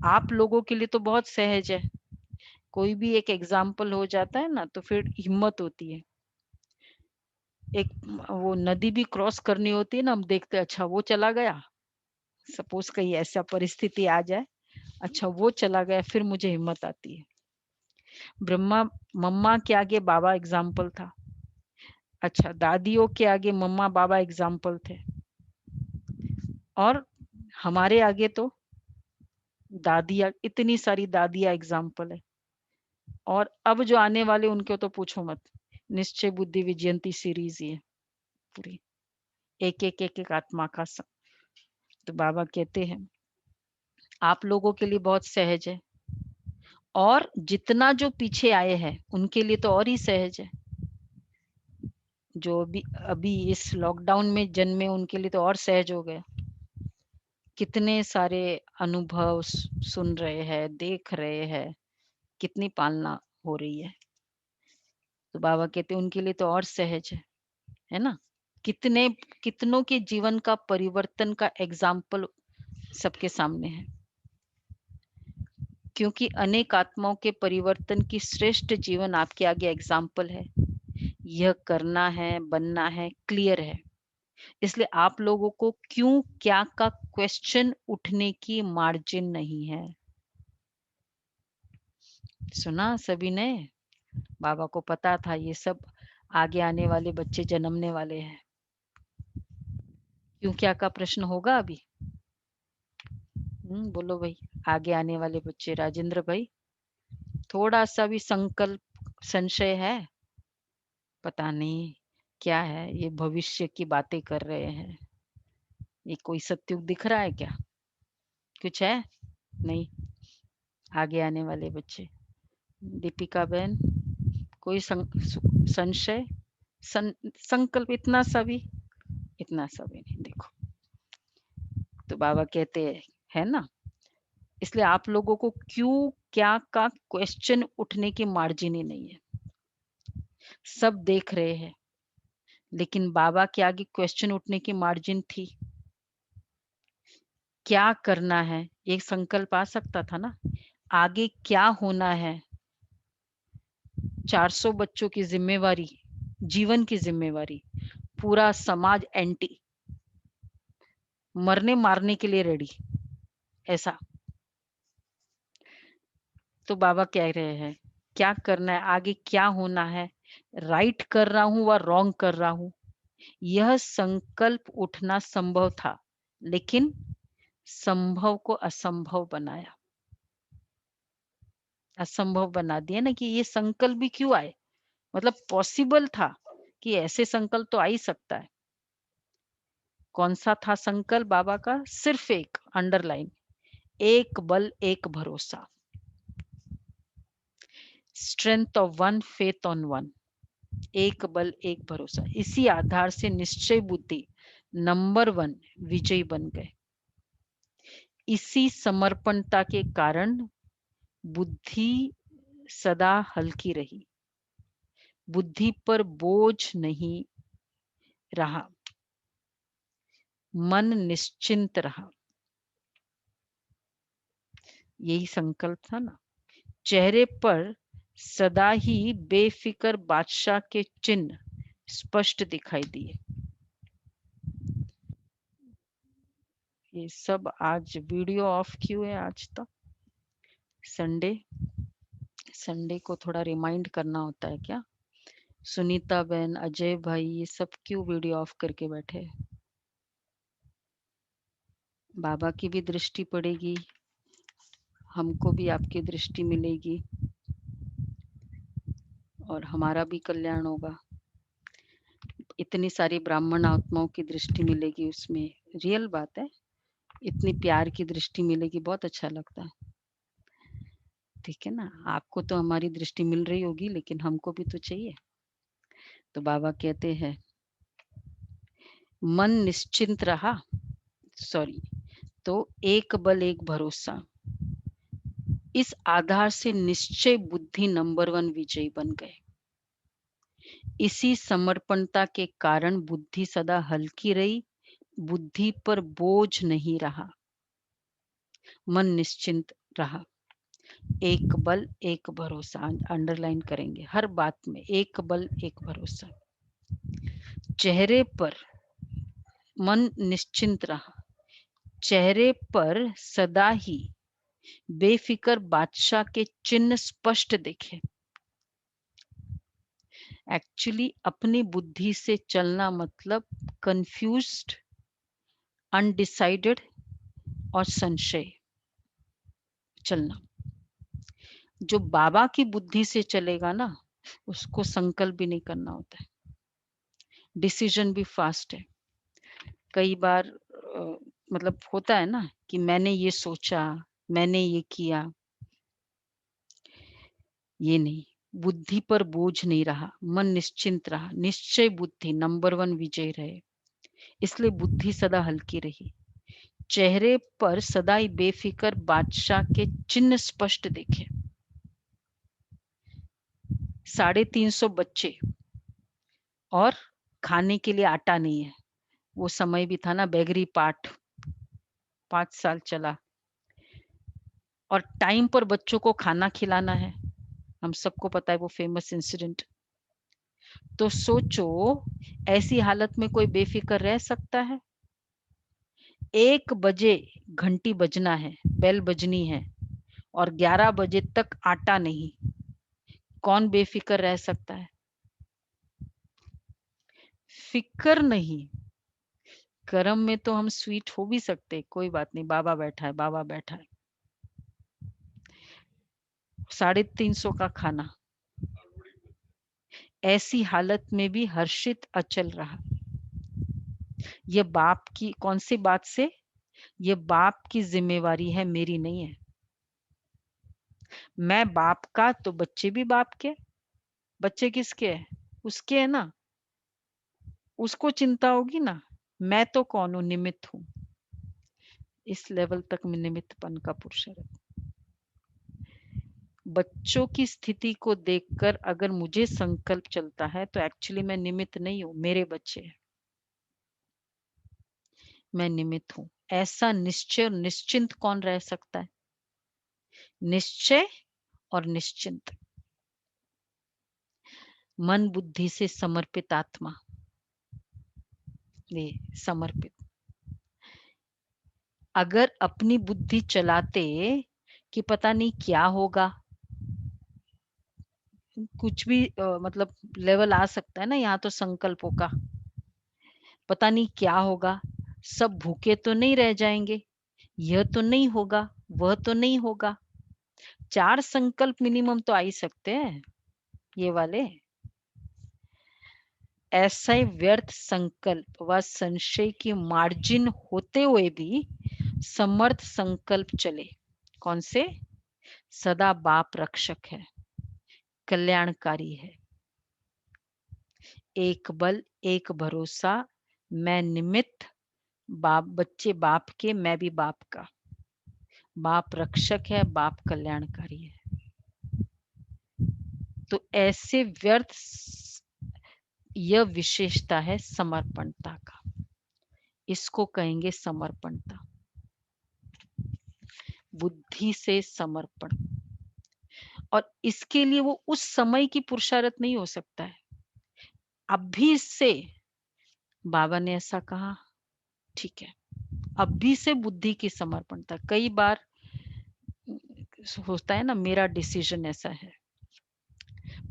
आप लोगों के लिए तो बहुत सहज है, कोई भी एक एग्जाम्पल हो जाता है ना तो फिर हिम्मत होती है। एक वो नदी भी क्रॉस करनी होती है ना, हम देखते हैं अच्छा वो चला गया, सपोज कहीं ऐसा परिस्थिति आ जाए, अच्छा वो चला गया, फिर मुझे हिम्मत आती है। ब्रह्मा मम्मा के आगे बाबा एग्जाम्पल था, अच्छा दादियों के आगे मम्मा बाबा एग्जाम्पल थे, और हमारे आगे तो दादिया, इतनी सारी दादिया एग्जाम्पल है। और अब जो आने वाले उनके तो पूछो मत, निश्चय बुद्धि विजयंती सीरीज ही है पूरी, एक एक एक एक आत्मा का तो बाबा कहते हैं आप लोगों के लिए बहुत सहज है, और जितना जो पीछे आए हैं उनके लिए तो और ही सहज है। जो भी अभी इस लॉकडाउन में जन्मे उनके लिए तो और सहज हो गया, कितने सारे अनुभव सुन रहे हैं, देख रहे हैं, कितनी पालना हो रही है। तो बाबा कहते उनके लिए तो और सहज है ना। कितने कितनों के जीवन का परिवर्तन का एग्जाम्पल सबके सामने है, क्योंकि अनेक आत्माओं के परिवर्तन की श्रेष्ठ जीवन आपके आगे एग्जाम्पल है। यह करना है, बनना है, क्लियर है। इसलिए आप लोगों को क्यों क्या का क्वेश्चन उठने की मार्जिन नहीं है। सुना सभी ने, बाबा को पता था ये सब आगे आने वाले बच्चे जन्मने वाले हैं। क्यों क्या का प्रश्न होगा अभी? बोलो भाई, आगे आने वाले बच्चे, राजेंद्र भाई, थोड़ा सा भी संकल्प संशय है? पता नहीं क्या है, ये भविष्य की बातें कर रहे हैं, ये कोई सत्युग दिख रहा है क्या? कुछ है? नहीं, आगे आने वाले बच्चे। दीपिका बहन, कोई संशय संकल्प इतना सा भी नहीं। देखो, तो बाबा कहते हैं, है ना, इसलिए आप लोगों को क्यों क्या का क्वेश्चन उठने की मार्जिन ही नहीं है। सब देख रहे हैं, लेकिन बाबा के आगे क्वेश्चन उठने की मार्जिन थी। क्या करना है, एक संकल्प आ सकता था ना, आगे क्या होना है। 400 बच्चों की जिम्मेवारी, जीवन की जिम्मेवारी, पूरा समाज एंटी, मरने मारने के लिए रेडी, ऐसा। तो बाबा कह रहे हैं क्या करना है, आगे क्या होना है, राइट कर रहा हूं व रॉन्ग कर रहा हूं, यह संकल्प उठना संभव था, लेकिन संभव को असंभव बनाया, असंभव बना दिया ना, कि ये संकल्प भी क्यों आए, मतलब पॉसिबल था कि ऐसे संकल्प तो आ ही सकता है। कौन सा था संकल्प बाबा का? सिर्फ एक, अंडरलाइन, एक बल एक भरोसा, strength of one, faith on one, एक बल एक भरोसा। इसी आधार से निश्चय बुद्धि नंबर 1 विजयी बन गए। इसी समर्पणता के कारण बुद्धि सदा हल्की रही, बुद्धि पर बोझ नहीं रहा, मन निश्चिंत रहा। यही संकल्प था ना। चेहरे पर सदा ही बेफिक्र बादशाह के चिन्ह स्पष्ट दिखाई दिए। ये सब आज वीडियो ऑफ क्यों है? आज तो संडे, संडे को थोड़ा रिमाइंड करना होता है क्या? सुनीता बहन, अजय भाई, ये सब क्यों वीडियो ऑफ करके बैठे? बाबा की भी दृष्टि पड़ेगी, हमको भी आपकी दृष्टि मिलेगी और हमारा भी कल्याण होगा। इतनी सारी ब्राह्मण आत्माओं की दृष्टि मिलेगी उसमें, रियल बात है। इतनी प्यार की दृष्टि मिलेगी, बहुत अच्छा लगता है। ठीक है ना? आपको तो हमारी दृष्टि मिल रही होगी, लेकिन हमको भी तो चाहिए। तो बाबा कहते हैं मन निश्चिंत रहा, सॉरी, तो एक बल एक भरोसा, इस आधार से निश्चय बुद्धि नंबर 1 विजयी बन गए। इसी समर्पणता के कारण बुद्धि सदा हल्की रही, बुद्धि पर बोझ नहीं रहा, मन निश्चिंत रहा। एक बल एक भरोसा, अंडरलाइन करेंगे हर बात में, एक बल एक भरोसा। चेहरे पर मन निश्चिंत रहा, चेहरे पर सदा ही बेफिक्र बादशाह के चिन्ह स्पष्ट दिखे। एक्चुअली अपनी बुद्धि से चलना मतलब कंफ्यूज्ड, अनडिसाइडेड और संशय चलना। जो बाबा की बुद्धि से चलेगा ना, उसको संकल्प भी नहीं करना होता है, डिसीजन भी फास्ट है। कई बार मतलब होता है ना कि मैंने ये सोचा, मैंने ये किया, ये नहीं। बुद्धि पर बोझ नहीं रहा, मन निश्चिंत रहा, निश्चय बुद्धि नंबर 1 विजय रहे, इसलिए बुद्धि सदा हल्की रही। चेहरे पर सदा ही बेफिक्र बादशाह के चिन्ह स्पष्ट दिखे। 350 बच्चे और खाने के लिए आटा नहीं है। वो समय भी था ना, बेगरी पाठ 5 साल चला, और टाइम पर बच्चों को खाना खिलाना है। हम सबको पता है वो फेमस इंसिडेंट। तो सोचो, ऐसी हालत में कोई बेफिक्र रह सकता है? 1 बजे घंटी बजना है, बेल बजनी है, और 11 बजे तक आटा नहीं, कौन बेफिक्र रह सकता है? फिक्र नहीं। कर्म में तो हम स्वीट हो भी सकते, कोई बात नहीं, बाबा बैठा है, बाबा बैठा है। 350 का खाना, ऐसी हालत में भी हर्षित अचल रहा। ये बाप की कौन सी बात से? ये बाप की जिम्मेवारी है, मेरी नहीं है। मैं बाप का तो बच्चे भी बाप के। बच्चे किसके है? उसके है ना, उसको चिंता होगी ना। मैं तो कौन हूं? निमित्त हूं। इस लेवल तक में निमित्तपन का पुरुषार्थ। बच्चों की स्थिति को देखकर अगर मुझे संकल्प चलता है तो एक्चुअली मैं निमित्त नहीं हूं, मेरे बच्चे हैं, मैं निमित्त हूं। ऐसा निश्चय और निश्चिंत कौन रह सकता है? निश्चय और निश्चिंत, मन बुद्धि से समर्पित आत्मा, ये समर्पित। अगर अपनी बुद्धि चलाते कि पता नहीं क्या होगा, कुछ भी मतलब लेवल आ सकता है ना, यहाँ तो संकल्पों का, पता नहीं क्या होगा, सब भूखे तो नहीं रह जाएंगे, यह तो नहीं होगा, वह तो नहीं होगा। 4 संकल्प मिनिमम तो आ ही सकते हैं ये वाले। ऐसा ही व्यर्थ संकल्प व संशय की मार्जिन होते हुए भी समर्थ संकल्प चले। कौन से? सदा बाप रक्षक है, कल्याणकारी है, एक बल एक भरोसा, मैं निमित्त, बाप बच्चे बाप के, मैं भी बाप का। बाप रक्षक है, बाप कल्याणकारी है। तो ऐसे व्यर्थ, यह विशेषता है समर्पणता का। इसको कहेंगे समर्पणता, बुद्धि से समर्पण। और इसके लिए वो उस समय की पुरुषार्थ नहीं हो सकता है, अभी से बाबा ने ऐसा कहा, ठीक है, अभी से बुद्धि की समर्पणता। कई बार होता है ना, मेरा डिसीजन ऐसा है,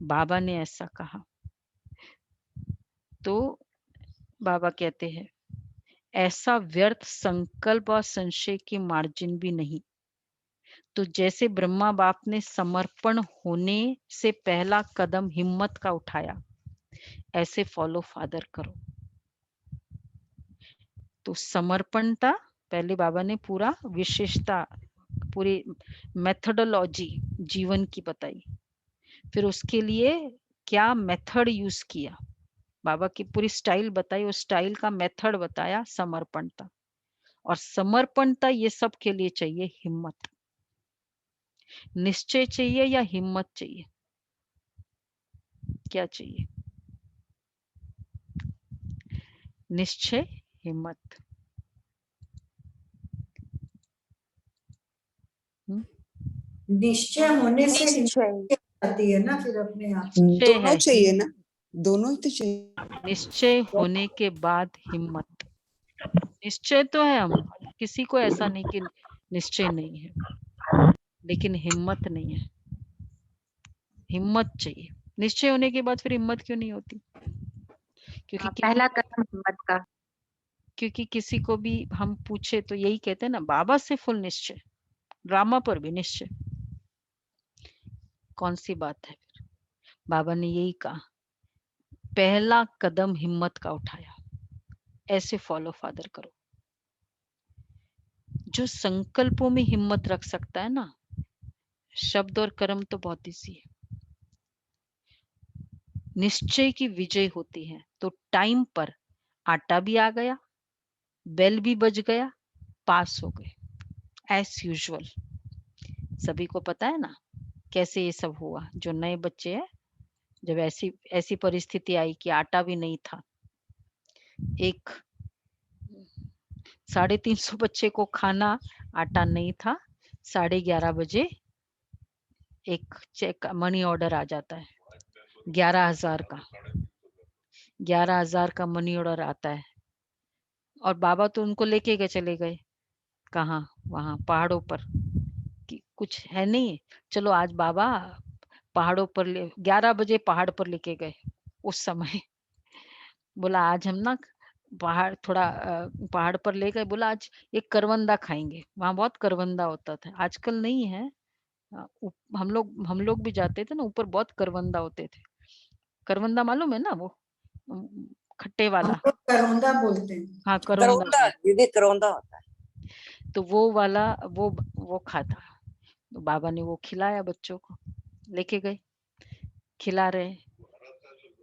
बाबा ने ऐसा कहा, तो बाबा कहते हैं ऐसा व्यर्थ संकल्प और संशय की मार्जिन भी नहीं। तो जैसे ब्रह्मा बाप ने समर्पण होने से पहला कदम हिम्मत का उठाया, ऐसे फॉलो फादर करो। तो समर्पणता पहले बाबा ने पूरा विशेषता, पूरी मेथोडोलॉजी जीवन की बताई, फिर उसके लिए क्या मेथड यूज किया, बाबा की पूरी स्टाइल बताई, उस स्टाइल का मेथड बताया समर्पणता। और समर्पणता ये सब के लिए चाहिए हिम्मत। निश्चय चाहिए या हिम्मत चाहिए? क्या चाहिए? निश्चय, हिम्मत। निश्चय होने से हिम्मत आती है ना फिर अपने आप। निश्चय दोनों है, चाहिए ना, दोनों ही तो चाहिए। निश्चय होने के बाद हिम्मत। निश्चय तो है, हम किसी को ऐसा नहीं कि निश्चय नहीं है, लेकिन हिम्मत नहीं है। हिम्मत चाहिए। निश्चय होने के बाद फिर हिम्मत क्यों नहीं होती? क्योंकि पहला कदम हिम्मत का। क्योंकि किसी को भी हम पूछे तो यही कहते हैं ना, बाबा से फुल निश्चय, ड्रामा पर भी निश्चय। कौन सी बात है? फिर बाबा ने यही कहा, पहला कदम हिम्मत का उठाया, ऐसे फॉलो फादर करो। जो संकल्पों में हिम्मत रख सकता है ना, शब्द और कर्म तो बहुत इजी है। निश्चय की विजय होती है। तो टाइम पर आटा भी आ गया, बेल भी बज गया, पास हो गए एज यूजुअल। सभी को पता है ना कैसे ये सब हुआ। जो नए बच्चे हैं, जब ऐसी ऐसी परिस्थिति आई कि आटा भी नहीं था, एक 350 बच्चे को खाना, आटा नहीं था, 11:30 बजे एक चेक मनी ऑर्डर आ जाता है 11,000 का। 11,000 का मनी ऑर्डर आता है, और बाबा तो उनको लेके गए, चले गए कहाँ, वहां पहाड़ों पर कि कुछ है नहीं, चलो आज बाबा पहाड़ों पर 11 बजे पहाड़ पर लेके गए। उस समय बोला आज हम ना पहाड़ थोड़ा पहाड़ पर ले गए, बोला आज एक करवंदा खाएंगे, वहां बहुत करवंदा होता था, आजकल नहीं है। हम लोग भी जाते थे ना, ऊपर बहुत करवंदा होते थे। करवंदा मालूम है ना, वो खट्टे हम वाला। लोग करौंदा बोलते हैं। हाँ, करौंदा करवंदा। दीदी, करौंदा होता है। तो वो वाला, वो खाता। तो बाबा ने वो खिलाया बच्चों को, लेके गए, खिला रहे।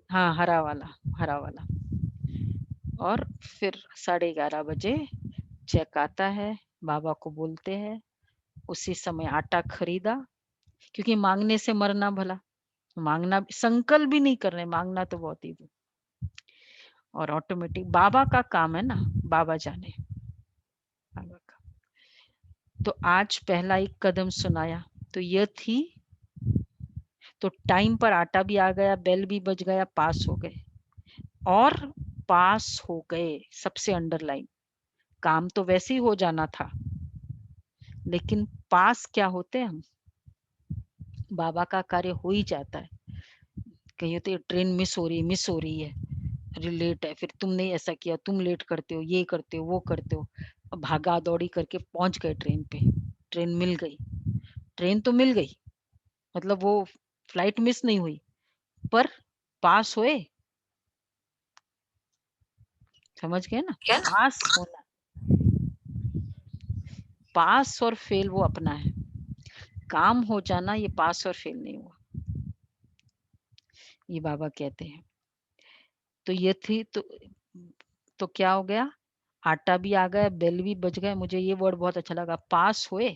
हाँ, हरा वाला, हरा वाला। और फिर 11:30 बजे चेक आता है, बाबा को बोलते हैं, उसी समय आटा खरीदा, क्योंकि मांगने से मरना भला, मांगना संकल्प भी नहीं कर रहे, मांगना तो बहुत ही दूर। और ऑटोमेटिक बाबा का काम है ना, बाबा जाने बाबा का। तो आज पहला एक कदम सुनाया, तो यह थी। तो टाइम पर आटा भी आ गया, बेल भी बज गया, पास हो गए। और पास हो गए, सबसे अंडरलाइन, काम तो वैसे ही हो जाना था, लेकिन पास क्या होते हैं हम, बाबा का कार्य हो ही जाता है। कहीं तो ट्रेन मिस हो रही है, अरे लेट है, फिर तुमने ऐसा किया, तुम लेट करते हो, ये करते हो, वो करते हो, भागा दौड़ी करके पहुंच गए ट्रेन पे, ट्रेन मिल गई, ट्रेन तो मिल गई, मतलब वो फ्लाइट मिस नहीं हुई, पर पास हुए। समझ गए ना? पास होना, पास और फेल वो अपना है, काम हो जाना ये पास और फेल नहीं हुआ, ये बाबा कहते हैं। तो ये थी। तो क्या हो गया, आटा भी आ गया, बेल भी बज गए। मुझे ये वर्ड बहुत अच्छा लगा, पास हुए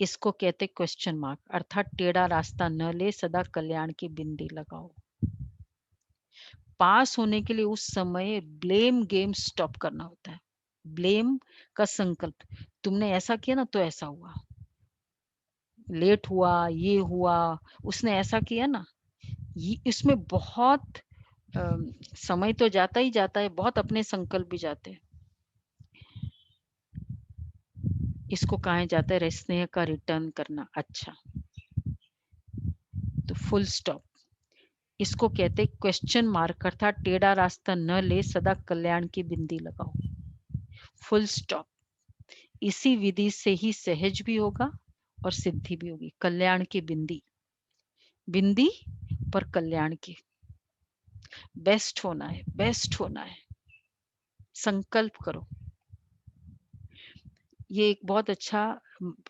इसको कहते क्वेश्चन मार्क, अर्थात टेढ़ा रास्ता न ले, सदा कल्याण की बिंदी लगाओ। पास होने के लिए उस समय ब्लेम गेम स्टॉप करना होता है। ब्लेम का संकल्प, तुमने ऐसा किया ना तो ऐसा हुआ, लेट हुआ, ये हुआ, उसने ऐसा किया ना, इसमें बहुत समय तो जाता ही जाता है, बहुत अपने संकल्प भी जाते हैं। इसको कहा जाता है स्नेह का रिटर्न करना। अच्छा, तो फुल स्टॉप, इसको कहते क्वेश्चन मार्क, अर्थात टेढ़ा रास्ता न ले, सदा कल्याण की बिंदी लगाओ। Full stop. इसी विधि से ही सहज भी होगा और सिद्धि भी होगी। कल्याण की बिंदी, बिंदी पर कल्याण की, बेस्ट होना है, बेस्ट होना है, संकल्प करो। ये एक बहुत अच्छा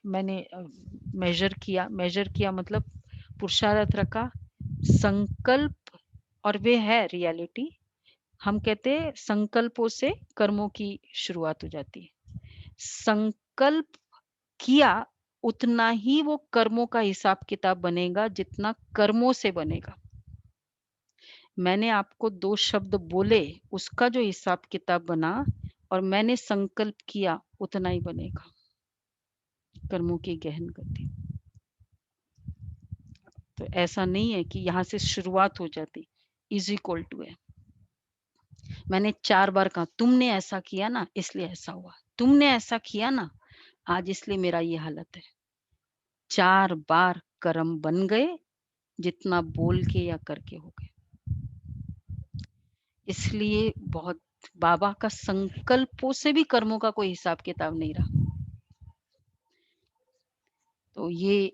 मैंने मेजर किया मतलब पुरुषार्थ रखा, संकल्प, और वे है रियलिटी। हम कहते हैं संकल्पों से कर्मों की शुरुआत हो जाती है। संकल्प किया उतना ही वो कर्मों का हिसाब किताब बनेगा जितना कर्मों से बनेगा। मैंने आपको 2 शब्द बोले, उसका जो हिसाब किताब बना और मैंने संकल्प किया उतना ही बनेगा, कर्मों की गहन गति। तो ऐसा नहीं है कि यहाँ से शुरुआत हो जाती, इज इक्वल टू है। मैंने 4 बार कहा तुमने ऐसा किया ना इसलिए ऐसा हुआ, तुमने ऐसा किया ना आज इसलिए मेरा ये हालत है। 4 बार कर्म बन गए जितना बोल के या करके हो गए। इसलिए बहुत बाबा का संकल्पों से भी कर्मों का कोई हिसाब किताब नहीं रहा। तो ये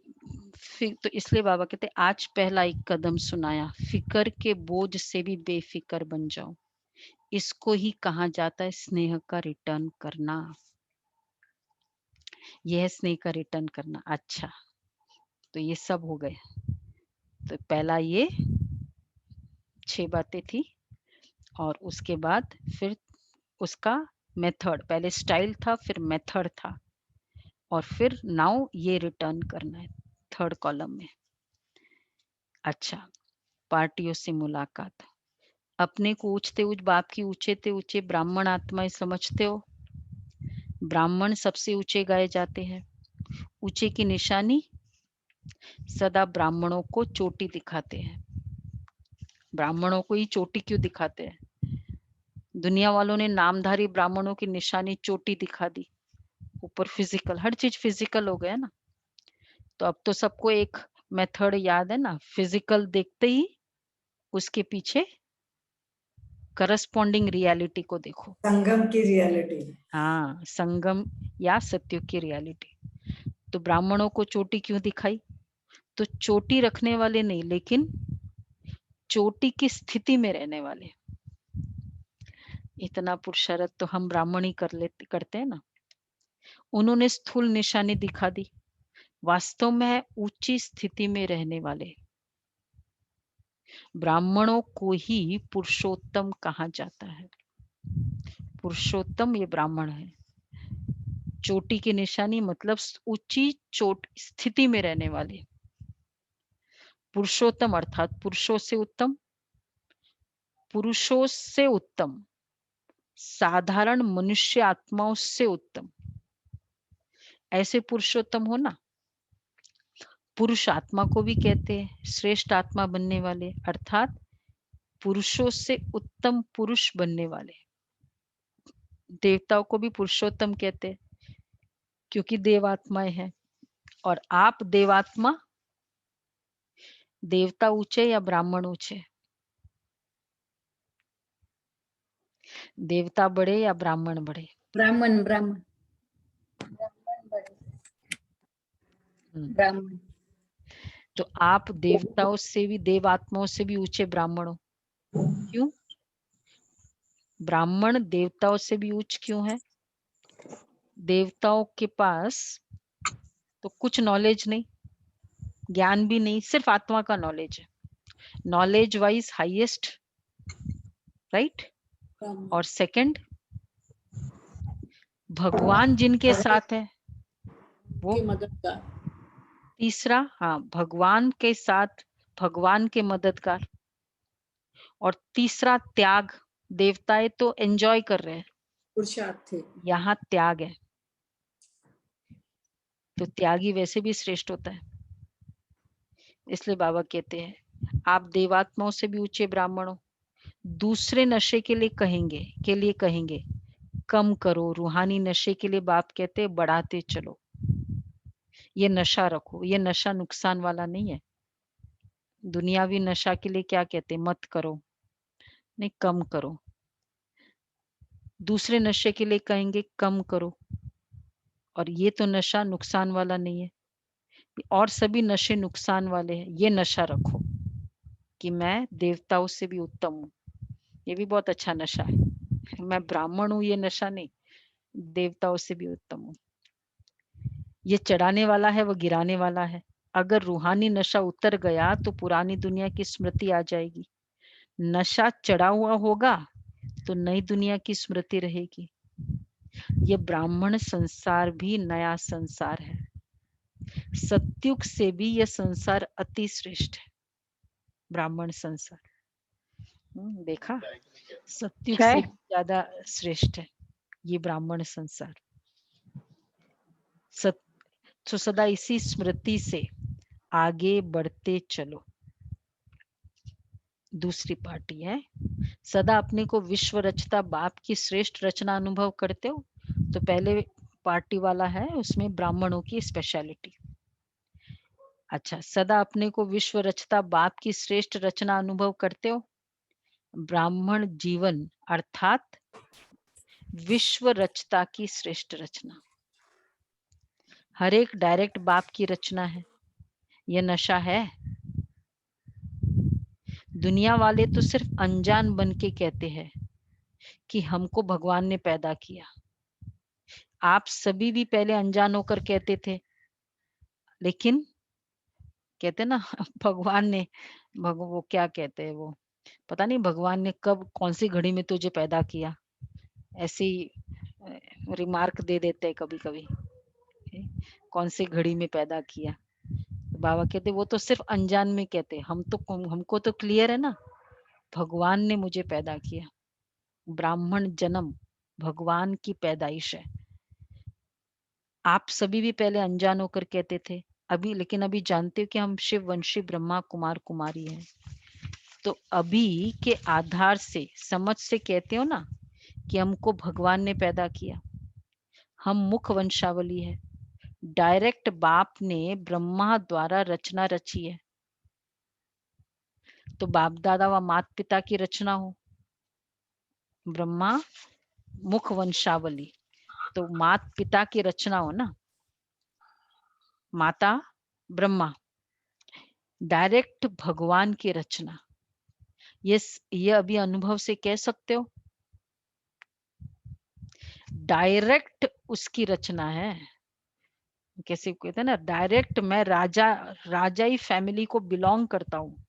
तो इसलिए बाबा कहते आज पहला एक कदम सुनाया, फिकर के बोझ से भी बेफिक्र बन जाओ। इसको ही कहा जाता है स्नेह का रिटर्न करना। यह है स्नेह का रिटर्न करना। अच्छा, तो ये सब हो गए। तो पहला ये 6 बातें थी और उसके बाद फिर उसका मेथड, पहले स्टाइल था फिर मेथड था और फिर नाउ ये रिटर्न करना है 3rd कॉलम में। अच्छा, पार्टियों से मुलाकात, अपने को ऊंचते ऊंच बाप की ऊंचे ते ऊंचे ब्राह्मण आत्माएं समझते हो। ब्राह्मण सबसे ऊंचे गाए जाते हैं। ऊंचे की निशानी, सदा ब्राह्मणों को चोटी दिखाते हैं। ब्राह्मणों को ही चोटी क्यों दिखाते हैं? दुनिया वालों ने नामधारी ब्राह्मणों की निशानी चोटी दिखा दी, ऊपर फिजिकल, हर चीज फिजिकल हो गया ना। तो अब तो सबको एक मेथड याद है ना, फिजिकल देखते ही उसके पीछे करस्पॉन्डिंग रियलिटी को देखो। संगम की रियलिटी। हाँ, संगम या सत्युग की रियलिटी। तो ब्राह्मणों को चोटी क्यों दिखाई? तो चोटी रखने वाले नहीं, लेकिन चोटी की स्थिति में रहने वाले। इतना पुरुषार्थ तो हम ब्राह्मण ही करते हैं ना। उन्होंने स्थूल निशानी दिखा दी, वास्तव में है ऊंची स्थिति में रहने वाले। ब्राह्मणों को ही पुरुषोत्तम कहा जाता है। पुरुषोत्तम ये ब्राह्मण है। चोटी की निशानी मतलब ऊंची चोट स्थिति में रहने वाले। पुरुषोत्तम अर्थात पुरुषों से उत्तम, पुरुषों से उत्तम, साधारण मनुष्य आत्माओं से उत्तम, ऐसे पुरुषोत्तम हो ना। पुरुष आत्मा को भी कहते हैं श्रेष्ठ आत्मा बनने वाले, अर्थात पुरुषों से उत्तम पुरुष बनने वाले। देवताओं को भी पुरुषोत्तम कहते हैं क्योंकि देवात्माएं हैं। और आप देवात्मा, देवता ऊंचे या ब्राह्मण ऊंचे? देवता बड़े या ब्राह्मण बड़े? ब्राह्मण ब्राह्मण ब्राह्मण। तो आप देवताओं से भी, देवात्माओं से भी ऊंचे ब्राह्मण हो। क्यों? ब्राह्मण देवताओं से भी उच्च क्यों है? देवताओं के पास तो कुछ नॉलेज नहीं, ज्ञान भी नहीं, सिर्फ आत्मा का नॉलेज है। Knowledge wise highest, right. और सेकंड, भगवान जिनके साथ है वो की मदद का तीसरा, हाँ, भगवान के साथ, भगवान के मददगार। और तीसरा त्याग, देवताएं तो एंजॉय कर रहे हैं, पुरुषार्थ थे। यहाँ त्याग है, तो त्यागी वैसे भी श्रेष्ठ होता है। इसलिए बाबा कहते हैं आप देवात्माओं से भी ऊंचे ब्राह्मण हो। दूसरे नशे के लिए कहेंगे कम करो, रूहानी नशे के लिए बाप कहते हैं बढ़ाते चलो। ये नशा रखो, ये नशा नुकसान वाला नहीं है। दुनियावी नशा के लिए क्या कहते हैं, मत करो, नहीं कम करो। दूसरे नशे के लिए कहेंगे कम करो, और ये तो नशा नुकसान वाला नहीं है। और सभी नशे नुकसान वाले हैं, ये नशा रखो कि मैं देवताओं से भी उत्तम हूँ। ये भी बहुत अच्छा नशा है। मैं ब्राह्मण हूँ, ये नशा नहीं, देवताओं से भी उत्तम हूँ। ये चढ़ाने वाला है, वो गिराने वाला है। अगर रूहानी नशा उतर गया तो पुरानी दुनिया की स्मृति आ जाएगी। नशा चढ़ा हुआ होगा तो नई दुनिया की स्मृति रहेगी। ये ब्राह्मण संसार भी नया संसार है। सत्युग से भी यह संसार अति श्रेष्ठ है, ब्राह्मण संसार। देखा, सत्युग से भी ज्यादा श्रेष्ठ है ये ब्राह्मण संसार। तो सदा इसी स्मृति से आगे बढ़ते चलो। दूसरी पार्टी है, सदा अपने को विश्व रचता बाप की श्रेष्ठ रचना अनुभव करते हो। तो पहले पार्टी वाला है, उसमें ब्राह्मणों की स्पेशलिटी। अच्छा, सदा अपने को विश्व रचता बाप की श्रेष्ठ रचना अनुभव करते हो। ब्राह्मण जीवन अर्थात विश्व रचता की श्रेष्ठ रचना। हर एक डायरेक्ट बाप की रचना है। यह नशा है। दुनिया वाले तो सिर्फ अनजान बन के कहते हैं कि हमको भगवान ने पैदा किया। आप सभी भी पहले अनजान होकर कहते थे, लेकिन कहते ना भगवान ने वो क्या कहते हैं, वो पता नहीं भगवान ने कब कौन सी घड़ी में तुझे पैदा किया, ऐसी रिमार्क दे देते हैं कभी कभी, कौन सी घड़ी में पैदा किया। तो बाबा कहते वो तो सिर्फ अनजान में कहते, हमको तो क्लियर है ना, भगवान ने मुझे पैदा किया। ब्राह्मण जन्म भगवान की पैदाइश है। आप सभी भी पहले अनजान होकर कहते थे, लेकिन अभी जानते हो कि हम शिव वंशी ब्रह्मा कुमार कुमारी हैं। तो अभी के आधार से, समझ से कहते हो ना कि हमको भगवान ने पैदा किया। हम मुख वंशावली है, डायरेक्ट बाप ने ब्रह्मा द्वारा रचना रची है। तो बाप दादा व माता पिता की रचना हो, ब्रह्मा मुख वंशावली, तो माता पिता की रचना हो ना, माता ब्रह्मा, डायरेक्ट भगवान की रचना। ये अभी अनुभव से कह सकते हो, डायरेक्ट उसकी रचना है। कैसे कहते हैं ना, डायरेक्ट मैं राजाई फैमिली को बिलोंग करता हूँ,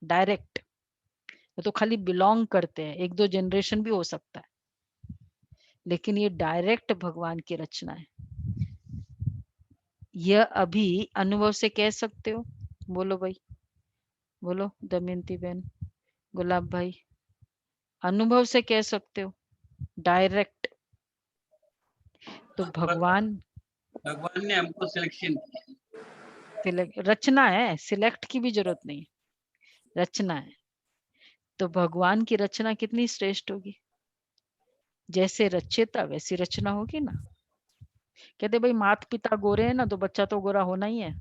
डायरेक्ट। तो खाली बिलोंग करते हैं, एक दो जनरेशन भी हो सकता है, लेकिन ये डायरेक्ट भगवान की रचना है। यह अभी अनुभव से कह सकते हो। बोलो भाई, बोलो दमयंती बहन, गुलाब भाई, अनुभव से कह सकते हो डायरेक्ट। तो भगवान ने हमको सिलेक्शन रचना है, सिलेक्ट की भी जरूरत नहीं, रचना है। तो भगवान की रचना कितनी श्रेष्ठ होगी, जैसे रचेता वैसी रचना होगी ना। कहते भाई माता पिता गोरे हैं ना, तो बच्चा तो गोरा होना ही है।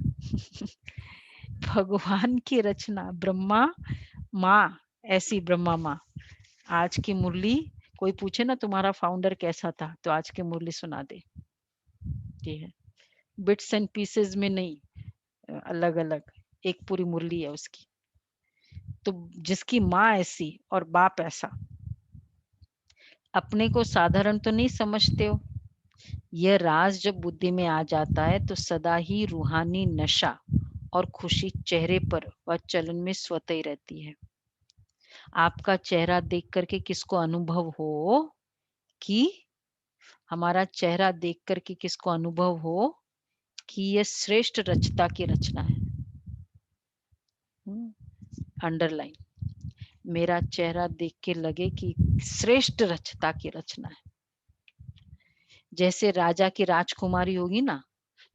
भगवान की रचना, ब्रह्मा माँ, ऐसी ब्रह्मा माँ। आज की मुरली, कोई पूछे ना तुम्हारा फाउंडर कैसा था, तो आज की मुरली सुना दे। ये है, बिट्स एंड पीसेस में नहीं, अलग अलग एक पूरी मुरली है उसकी। तो जिसकी माँ ऐसी और बाप ऐसा, अपने को साधारण तो नहीं समझते हो। यह राज जब बुद्धि में आ जाता है तो सदा ही रूहानी नशा और खुशी चेहरे पर व चलन में स्वतः ही रहती है। आपका चेहरा देख करके किसको अनुभव हो कि, हमारा चेहरा देख करके किसको अनुभव हो कि यह श्रेष्ठ रचता की रचना है। अंडरलाइन, मेरा चेहरा देख के लगे कि श्रेष्ठ रचता की रचना है। जैसे राजा की राजकुमारी होगी ना,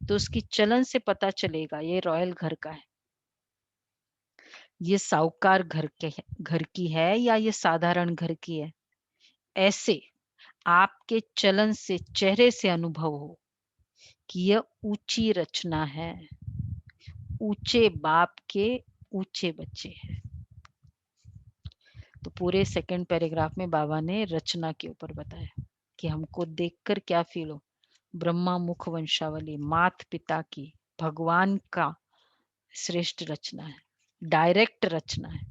तो उसकी चलन से पता चलेगा ये रॉयल घर का है, ये साहूकार घर की है या ये साधारण घर की है। ऐसे आपके चलन से, चेहरे से अनुभव हो कि यह ऊंची रचना है, ऊंचे बाप के ऊंचे बच्चे हैं। तो पूरे सेकंड पैराग्राफ में बाबा ने रचना के ऊपर बताया कि हमको देखकर क्या फील हो। ब्रह्मा मुख वंशावली, मात पिता की, भगवान का श्रेष्ठ रचना है, डायरेक्ट रचना है।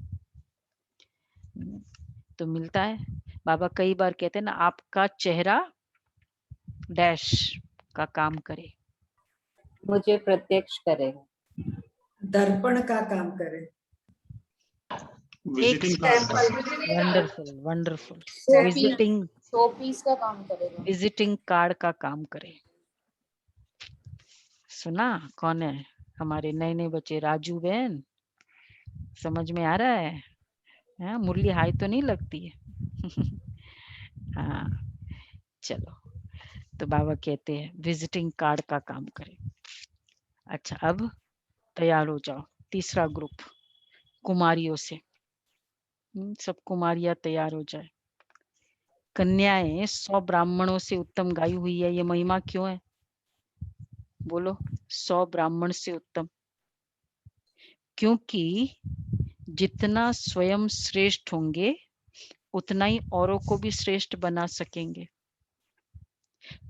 तो मिलता है, बाबा कई बार कहते हैं ना, आपका चेहरा डैश का काम करे, मुझे प्रत्यक्ष करेगा, दर्पण का काम करे, एक wonderful wonderful visiting show piece का काम करेगा। विजिटिंग कार्ड का काम करे। सुना कौन है? हमारे नए नए बच्चे, राजू बहन, समझ में आ रहा है? हाँ, मुरली हाई तो नहीं लगती है। हाँ चलो, तो बाबा कहते हैं विजिटिंग कार्ड का काम करे। अच्छा, अब तैयार हो जाओ, तीसरा ग्रुप कुमारियों से। सब कुमारियां तैयार हो जाए। कन्याएं 100 ब्राह्मणों से उत्तम गाई हुई है, ये महिमा क्यों है? बोलो, 100 ब्राह्मण से उत्तम। क्योंकि जितना स्वयं श्रेष्ठ होंगे उतना ही औरों को भी श्रेष्ठ बना सकेंगे।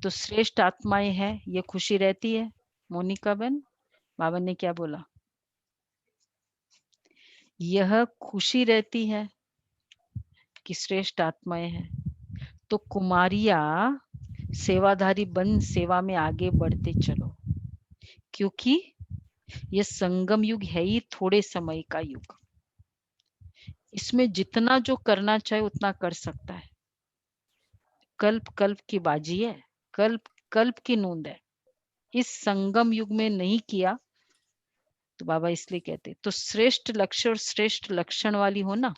तो श्रेष्ठ आत्माएं हैं, ये खुशी रहती है। मोनिका बहन, बाबा ने क्या बोला? यह खुशी रहती है कि श्रेष्ठ आत्माएं हैं। तो कुमारिया सेवाधारी बन सेवा में आगे बढ़ते चलो, क्योंकि यह संगम युग है ही थोड़े समय का युग। इसमें जितना जो करना चाहे उतना कर सकता है। कल्प कल्प की बाजी है, कल्प कल्प की नूंद है। इस संगम युग में नहीं किया तो बाबा इसलिए कहते, तो श्रेष्ठ लक्ष्य और श्रेष्ठ लक्षण वाली हो ना,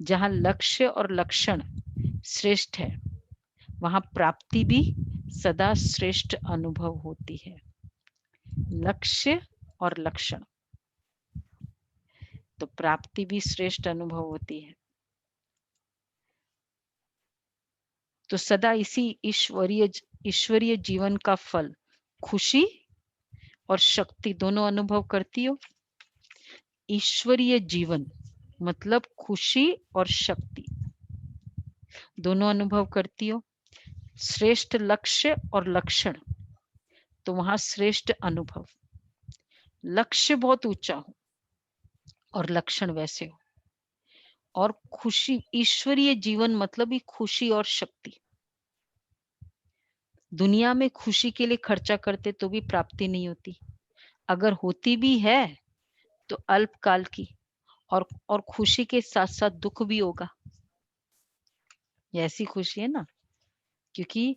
जहां लक्ष्य और लक्षण श्रेष्ठ है वहां प्राप्ति भी सदा श्रेष्ठ अनुभव होती है। लक्ष्य और लक्षण, तो प्राप्ति भी श्रेष्ठ अनुभव होती है। तो सदा इसी ईश्वरीय जीवन का फल खुशी और शक्ति दोनों अनुभव करती हो। ईश्वरीय जीवन मतलब खुशी और शक्ति दोनों अनुभव करती हो। श्रेष्ठ लक्ष्य और लक्षण, तो वहां श्रेष्ठ अनुभव। लक्ष्य बहुत ऊंचा हो और लक्षण वैसे हो। और खुशी, ईश्वरीय जीवन मतलब ही खुशी और शक्ति। दुनिया में खुशी के लिए खर्चा करते तो भी प्राप्ति नहीं होती, अगर होती भी है तो अल्पकाल की, और खुशी के साथ साथ दुख भी होगा। ये ऐसी खुशी है ना, क्योंकि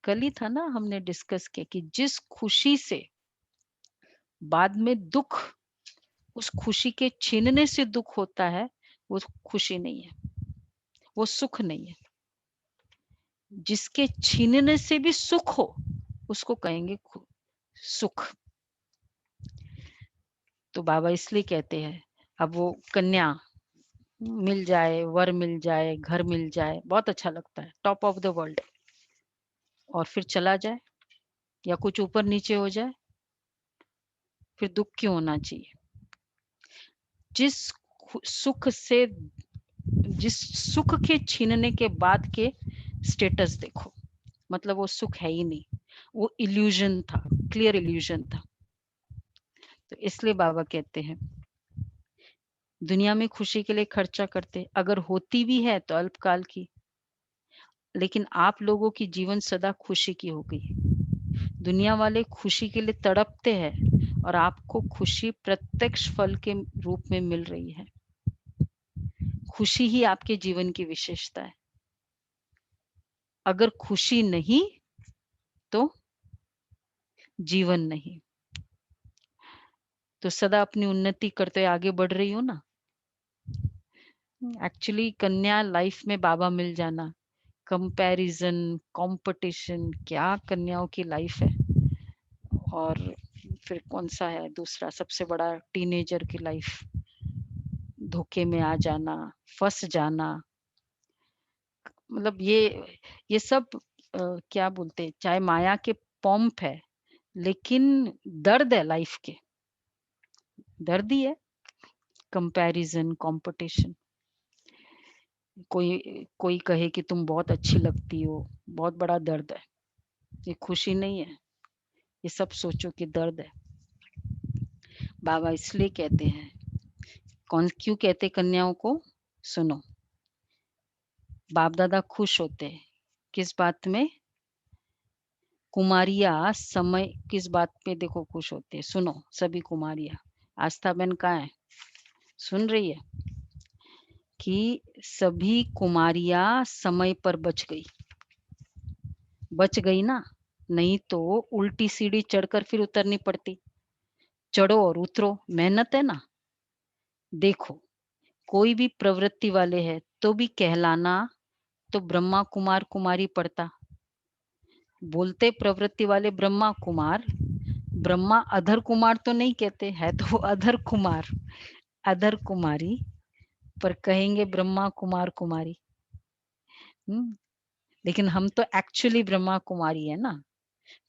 कल ही था ना, हमने डिस्कस किया कि जिस खुशी से बाद में दुख, उस खुशी के छीनने से दुख होता है, वो खुशी नहीं है, वो सुख नहीं है। जिसके छीनने से भी सुख हो उसको कहेंगे सुख। तो बाबा इसलिए कहते हैं, अब वो कन्या मिल जाए, वर मिल जाए, घर मिल जाए, बहुत अच्छा लगता है, टॉप ऑफ द वर्ल्ड, और फिर चला जाए या कुछ ऊपर नीचे हो जाए, फिर दुख क्यों होना चाहिए? जिस सुख के छीनने के बाद के स्टेटस देखो, मतलब वो सुख है ही नहीं, वो इल्यूजन था, क्लियर इल्यूजन था। तो इसलिए बाबा कहते हैं दुनिया में खुशी के लिए खर्चा करते, अगर होती भी है तो अल्पकाल की, लेकिन आप लोगों की जीवन सदा खुशी की हो गई। दुनिया वाले खुशी के लिए तड़पते हैं और आपको खुशी प्रत्यक्ष फल के रूप में मिल रही है। खुशी ही आपके जीवन की विशेषता है। अगर खुशी नहीं तो जीवन नहीं। तो सदा अपनी उन्नति करते आगे बढ़ रही हो ना। एक्चुअली कन्या लाइफ में बाबा मिल जाना, कंपैरिजन, कंपटीशन, क्या कन्याओं की लाइफ है। और फिर कौन सा है दूसरा सबसे बड़ा, टीनेजर की लाइफ, धोखे में आ जाना, फंस जाना। मतलब ये सब क्या बोलते हैं, चाहे माया के पंप है, लेकिन दर्द है लाइफ के, दर्द ही है। कंपैरिजन, कंपटीशन, कोई कहे कि तुम बहुत अच्छी लगती हो, बहुत बड़ा दर्द है। ये खुशी नहीं है, ये सब सोचो कि दर्द है। बाबा इसलिए कहते हैं, क्यों कहते कन्याओं को, सुनो, बाप दादा खुश होते हैं किस बात में, कुमारिया समय किस बात पे देखो खुश होते हैं। सुनो सभी कुमारिया, आस्था बहन कहाँ है, सुन रही है कि सभी कुमारिया समय पर बच गई ना, नहीं तो उल्टी सीढ़ी चढ़कर फिर उतरनी पड़ती। चढ़ो और उतरो, मेहनत है ना। देखो कोई भी प्रवृत्ति वाले है तो भी कहलाना तो ब्रह्मा कुमार कुमारी पड़ता। बोलते प्रवृत्ति वाले ब्रह्मा कुमार, ब्रह्मा अधर कुमार तो नहीं कहते, है तो अधर कुमार, अधर कुमारी, पर कहेंगे ब्रह्मा कुमार कुमारी। लेकिन हम तो एक्चुअली ब्रह्मा कुमारी है ना।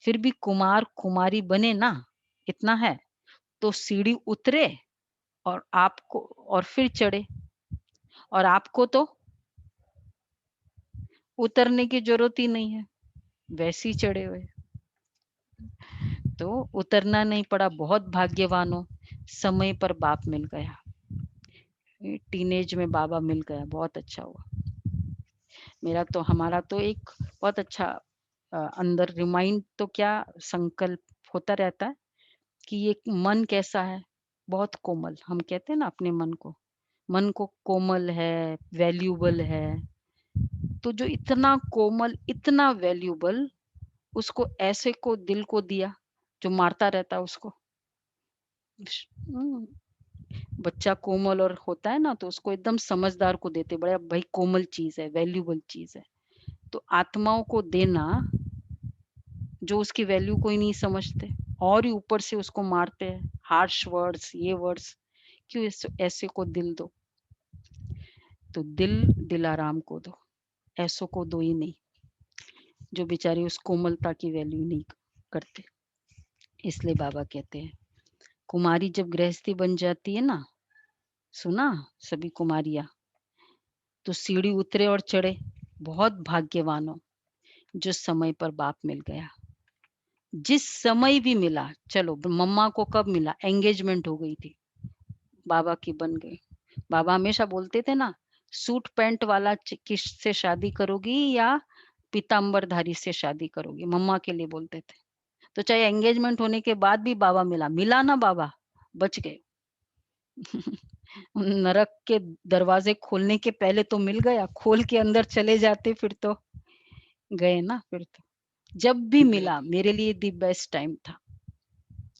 फिर भी कुमार कुमारी बने ना, इतना है तो सीढ़ी उतरे और आपको, और फिर चढ़े। और आपको तो उतरने की जरूरत ही नहीं है, वैसे ही चढ़े हुए। तो उतरना नहीं पड़ा, बहुत भाग्यवान हो, समय पर बाप मिल गया, टीनेज में बाबा मिल गया, बहुत अच्छा हुआ। मेरा तो, हमारा तो एक बहुत अच्छा अंदर रिमाइंड तो क्या संकल्प होता रहता है कि ये मन कैसा है, बहुत कोमल। हम कहते हैं ना अपने मन को कोमल है, वैल्यूबल है। तो जो इतना कोमल, इतना वैल्यूबल, उसको ऐसे को दिल को दिया जो मारता रहता है उसको। बच्चा कोमल और होता है ना, तो उसको एकदम समझदार को देते, बड़ा भाई कोमल चीज है, वैल्यूबल चीज है। तो आत्माओं को देना जो उसकी वैल्यू को ही नहीं समझते, और ही ऊपर से उसको मारते हैं, हार्श वर्ड्स, ये वर्ड्स। क्यों ऐसे को दिल दो, तो दिलाराम को दो, ऐसों को दो ही नहीं, जो बेचारे उस कोमलता की वैल्यू नहीं करते। इसलिए बाबा कहते हैं कुमारी जब गृहस्थी बन जाती है ना, सुना सभी कुमारियां, तो सीढ़ी उतरे और चढ़े, बहुत भाग्यवान हो जो समय पर बाप मिल गया। जिस समय भी मिला, चलो मम्मा को कब मिला, एंगेजमेंट हो गई थी, बाबा की बन गई। बाबा हमेशा बोलते थे ना, सूट पैंट वाला किससे शादी करोगी या पीताम्बरधारी से शादी करोगी, मम्मा के लिए बोलते थे। तो चाहे एंगेजमेंट होने के बाद भी बाबा मिला ना, बाबा बच गए। नरक के दरवाजे खोलने के पहले तो मिल गया, खोल के अंदर चले जाते फिर तो गए ना। फिर तो जब भी मिला मेरे लिए दी बेस्ट टाइम था।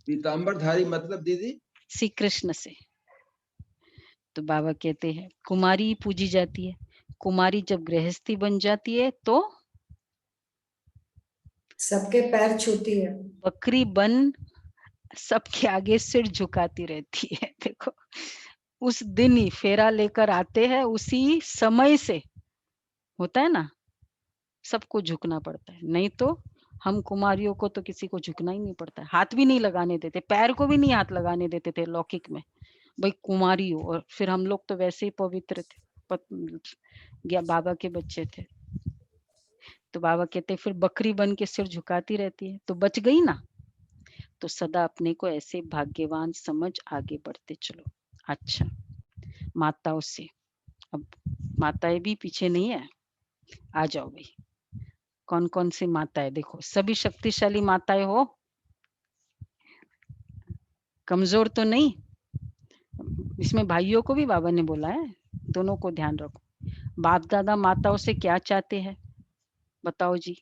पीताम्बरधारी मतलब दीदी, श्री कृष्ण से। तो बाबा कहते हैं कुमारी पूजी जाती है, कुमारी जब गृहस्थी बन जाती है तो सबके पैर छूती है, बकरी बन सबके आगे सिर झुकाती रहती है। देखो उस दिन ही फेरा लेकर आते हैं, उसी समय से होता है ना, सबको झुकना पड़ता है। नहीं तो हम कुमारियों को तो किसी को झुकना ही नहीं पड़ता है, हाथ भी नहीं लगाने देते, पैर को भी नहीं हाथ लगाने देते थे लौकिक में, भाई कुमारी हो। और फिर हम लोग तो वैसे ही पवित्र थे, या बाबा के बच्चे थे। तो बाबा कहते फिर बकरी बन के सिर झुकाती रहती है, तो बच गई ना। तो सदा अपने को ऐसे भाग्यवान समझ आगे बढ़ते चलो। अच्छा, माताओं से, अब माताएं भी पीछे नहीं है, आ जाओ भाई। कौन कौन सी माताएं, देखो सभी शक्तिशाली माताएं हो, कमजोर तो नहीं। इसमें भाइयों को भी बाबा ने बोला है, दोनों को ध्यान रखो। बाप दादा माताओं से क्या चाहते हैं, बताओ जी।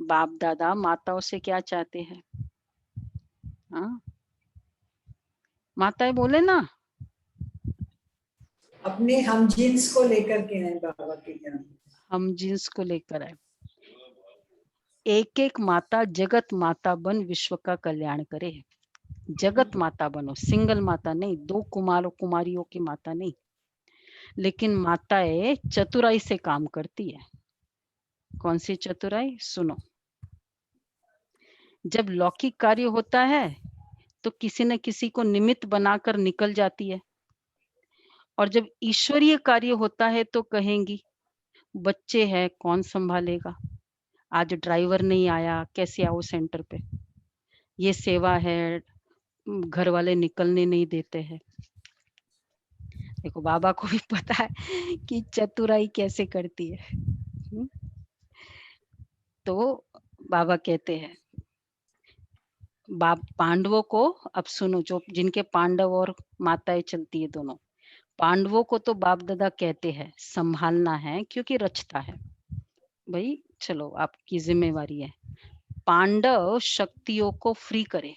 बाप दादा माताओं से क्या चाहते हैं, हाँ माताएं बोले ना, अपने हम जीन्स को लेकर के हैं बाबा के ज्ञान। हम जिन्स को लेकर आए। एक एक माता जगत माता बन विश्व का कल्याण करे। जगत माता बनो, सिंगल माता नहीं, 2 कुमारों कुमारियों की माता नहीं, लेकिन माताएं चतुराई से काम करती है। कौन सी चतुराई? सुनो, जब लौकिक कार्य होता है तो किसी न किसी को निमित्त बनाकर निकल जाती है, और जब ईश्वरीय कार्य होता है तो कहेंगी बच्चे हैं कौन संभालेगा, आज ड्राइवर नहीं आया, कैसे आओ सेंटर पे, ये सेवा है, घर वाले निकलने नहीं देते हैं। देखो बाबा को भी पता है कि चतुराई कैसे करती है। तो बाबा कहते हैं पांडवों को, अब सुनो, जो जिनके पांडव और माताएं चलती है दोनों, पांडवों को तो बाप दादा कहते हैं संभालना है क्योंकि रचता है भाई, चलो आपकी जिम्मेवारी है। पांडव शक्तियों को फ्री करे।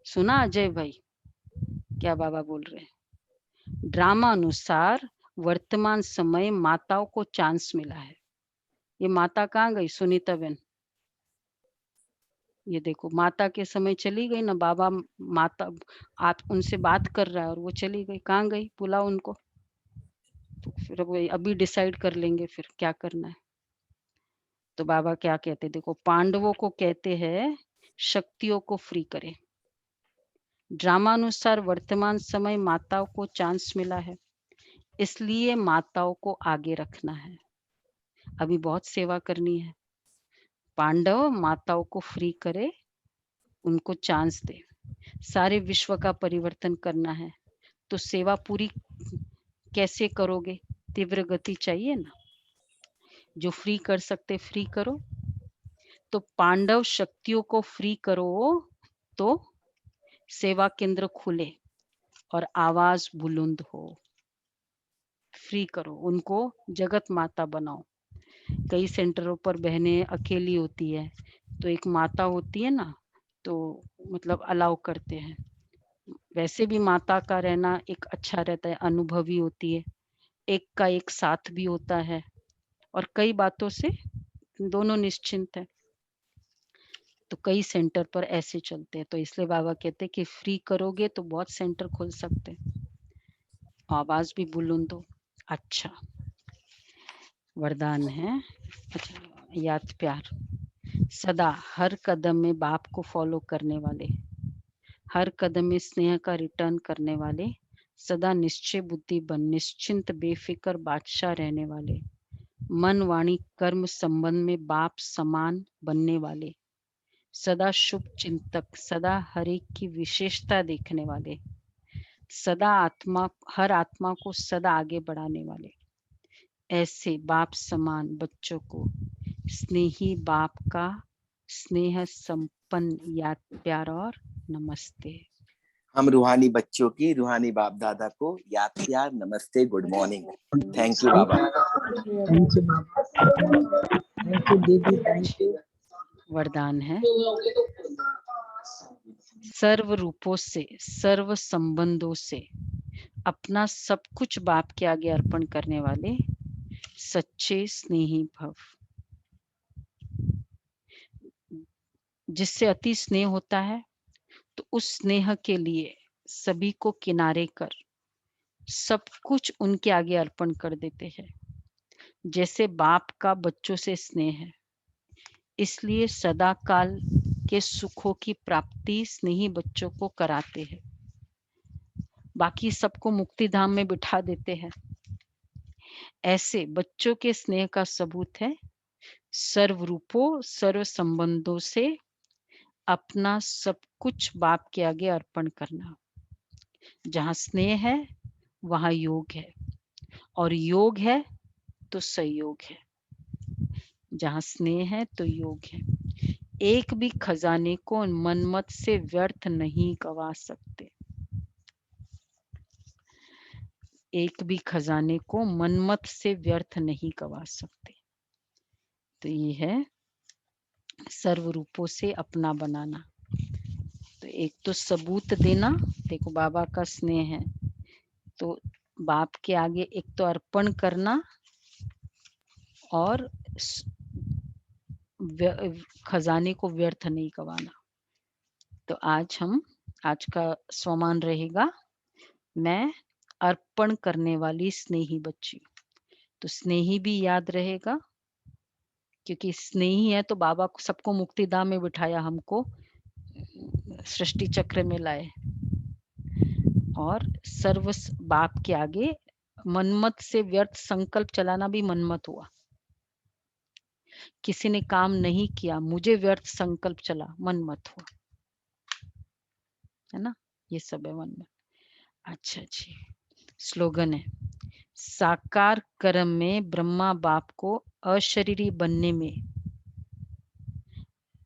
सुना अजय भाई क्या बाबा बोल रहे हैं? ड्रामा अनुसार वर्तमान समय माताओं को चांस मिला है। ये माता कहाँ गई? सुनीता बहन, ये देखो माता के समय चली गई ना, बाबा माता आप उनसे बात कर रहा है और वो चली गई, कहाँ गई? बुलाओ उनको। तो फिर वो अभी डिसाइड कर लेंगे फिर क्या करना है। तो बाबा क्या कहते हैं देखो, पांडवों को कहते हैं शक्तियों को फ्री करे। ड्रामा अनुसार वर्तमान समय माताओं को चांस मिला है, इसलिए माताओं को आगे रखना है, अभी बहुत सेवा करनी है। पांडव माताओं को फ्री करे, उनको चांस दे, सारे विश्व का परिवर्तन करना है, तो सेवा पूरी कैसे करोगे? तीव्र गति चाहिए ना, जो फ्री कर सकते फ्री करो। तो पांडव शक्तियों को फ्री करो तो सेवा केंद्र खुले और आवाज बुलंद हो। फ्री करो उनको, जगत माता बनाओ। कई सेंटरों पर बहनें अकेली होती है, तो एक माता होती है ना, तो मतलब अलाउ करते हैं। वैसे भी माता का रहना एक अच्छा रहता है, अनुभवी होती है, एक का एक साथ भी होता है, और कई बातों से दोनों निश्चिंत है। तो कई सेंटर पर ऐसे चलते हैं, तो इसलिए बाबा कहते हैं कि फ्री करोगे तो बहुत सेंटर खुल सकते हैं, आवाज भी बुलंद हो। अच्छा वरदान है। अच्छा, याद प्यार, सदा हर कदम में बाप को फॉलो करने वाले, हर कदम में स्नेह का रिटर्न करने वाले, सदा निश्चय बुद्धि बन निश्चिंत बेफिक्र बादशाह रहने वाले, मन वाणी कर्म संबंध में बाप समान बनने वाले, सदा शुभ चिंतक, सदा हर एक की विशेषता देखने वाले, सदा आत्मा हर आत्मा को सदा आगे बढ़ाने वाले, ऐसे बाप समान बच्चों को स्नेही बाप का स्नेह संपन्न याद प्यार और नमस्ते। हम रूहानी बच्चों की रूहानी बाप दादा को याद प्यार नमस्ते, good morning. Thank you Baba. Thank you Baba, thank you दीदी, थैंक यू। वरदान है, सर्व रूपों से सर्व संबंधों से अपना सब कुछ बाप के आगे अर्पण करने वाले सच्चे स्नेही भव, जिससे अति स्नेह होता है तो उस स्नेह के लिए सभी को किनारे कर सब कुछ उनके आगे अर्पण कर देते हैं। जैसे बाप का बच्चों से स्नेह है, इसलिए सदा काल के सुखों की प्राप्ति स्नेही बच्चों को कराते हैं, बाकी सबको मुक्ति धाम में बिठा देते हैं। ऐसे बच्चों के स्नेह का सबूत है सर्व रूपों सर्व संबंधों से अपना सब कुछ बाप के आगे अर्पण करना। जहाँ स्नेह है वहाँ योग है, और योग है तो संयोग है। जहाँ स्नेह है तो योग है। एक भी खजाने को मनमत से व्यर्थ नहीं गवा सकते, एक भी खजाने को मनमत से व्यर्थ नहीं गवा सकते। तो ये है सर्व रूपों से अपना बनाना। तो एक तो सबूत देना, देखो बाबा का स्नेह है, तो बाप के आगे एक तो अर्पण करना और खजाने को व्यर्थ नहीं गवाना। तो आज का स्वमान रहेगा, मैं अर्पण करने वाली स्नेही बच्ची। तो स्नेही भी याद रहेगा, क्योंकि स्नेही है तो बाबा को सबको मुक्तिधाम में बिठाया, हमको सृष्टि चक्र में लाए। और सर्व बाप के आगे मनमत से व्यर्थ संकल्प चलाना भी मनमत हुआ। किसी ने काम नहीं किया, मुझे व्यर्थ संकल्प चला, मनमत हुआ, है ना, ये सब है मनमत। अच्छा जी, स्लोगन है, साकार कर्म में ब्रह्मा बाप को अशरीरी बनने में,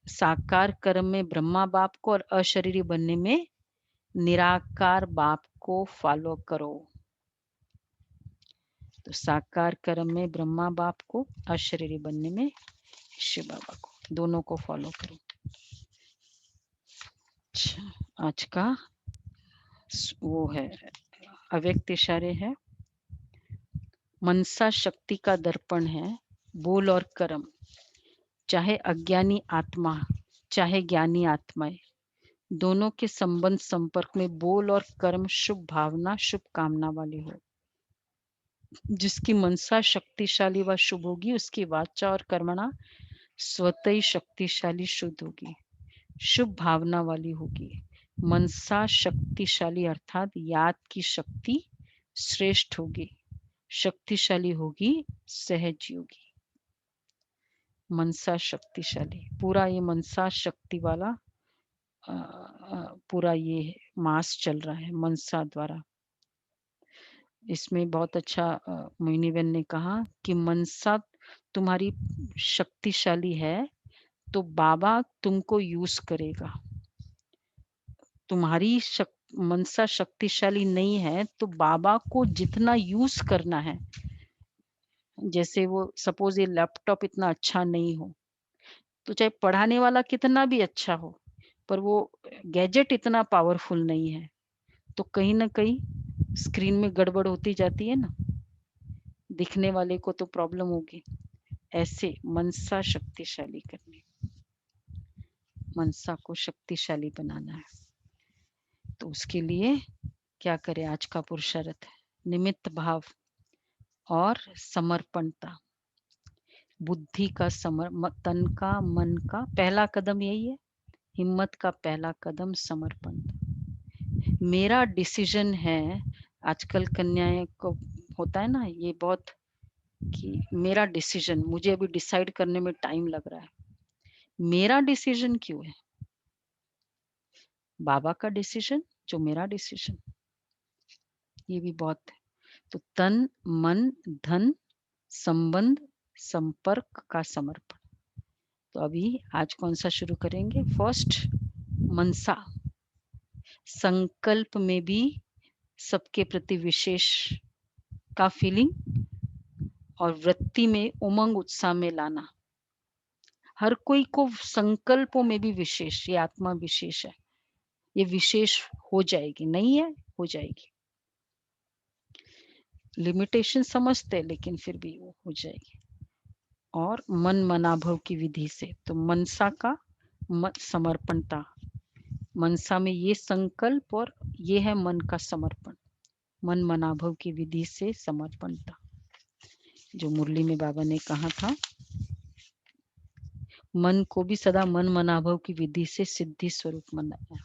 साकार कर्म में ब्रह्मा बाप को और अशरीरी बनने में निराकार बाप को फॉलो करो। तो साकार कर्म में ब्रह्मा बाप को, अशरीरी बनने में शिव बाबा को, दोनों को फॉलो करो। अच्छा, आज का वो है अव्यक्त इशारे है, मनसा शक्ति का दर्पण है, बोल और कर्म, चाहे अज्ञानी आत्मा चाहे ज्ञानी आत्माएं, दोनों के संबंध संपर्क में बोल और कर्म शुभ भावना शुभ कामना वाले हो। जिसकी मनसा शक्तिशाली व शुभ होगी, उसकी वाचा और कर्मणा स्वतः ही शक्तिशाली शुद्ध होगी, शुभ भावना वाली होगी। मनसा शक्तिशाली अर्थात याद की शक्ति श्रेष्ठ होगी, शक्तिशाली होगी, सहज योगी। मनसा शक्तिशाली, पूरा ये मनसा शक्ति वाला पूरा ये मास चल रहा है मनसा द्वारा। इसमें बहुत अच्छा मोहिनी बहन ने कहा कि मनसा तुम्हारी शक्तिशाली है तो बाबा तुमको यूज करेगा। तुम्हारी मनसा शक्तिशाली नहीं है तो बाबा को जितना यूज करना है, जैसे वो सपोज ये लैपटॉप इतना अच्छा नहीं हो, तो चाहे पढ़ाने वाला कितना भी अच्छा हो, पर वो गैजेट इतना पावरफुल नहीं है, तो कहीं ना कहीं स्क्रीन में गड़बड़ होती जाती है ना, दिखने वाले को तो प्रॉब्लम होगी। ऐसे मनसा शक्तिशाली करनी, मनसा को शक्तिशाली बनाना है। तो उसके लिए क्या करें, आज का पुरुषार्थ है निमित्त भाव और समर्पणता। बुद्धि का तन का मन का पहला कदम यही है, हिम्मत का पहला कदम समर्पण। मेरा डिसीजन है, आजकल कन्याएं को होता है ना ये बहुत, कि मेरा डिसीजन, मुझे अभी डिसाइड करने में टाइम लग रहा है। मेरा डिसीजन क्यों है? बाबा का डिसीजन जो मेरा डिसीजन, ये भी बहुत है। तो तन मन धन संबंध संपर्क का समर्पण। तो अभी आज कौन सा शुरू करेंगे? फर्स्ट मनसा, संकल्प में भी सबके प्रति विशेष का फीलिंग और वृत्ति में उमंग उत्साह में लाना। हर कोई को संकल्पों में भी विशेष, ये आत्मा विशेष है, ये विशेष हो जाएगी, नहीं है हो जाएगी। लिमिटेशन समझते लेकिन फिर भी वो हो जाएगी। और मन मनाभव की विधि से, तो मनसा का समर्पणता, मनसा में ये संकल्प और ये है मन का समर्पण, मन मनाभव की विधि से समर्पणता। जो मुरली में बाबा ने कहा था, मन को भी सदा मन मनाभव की विधि से सिद्धि स्वरूप मनाया।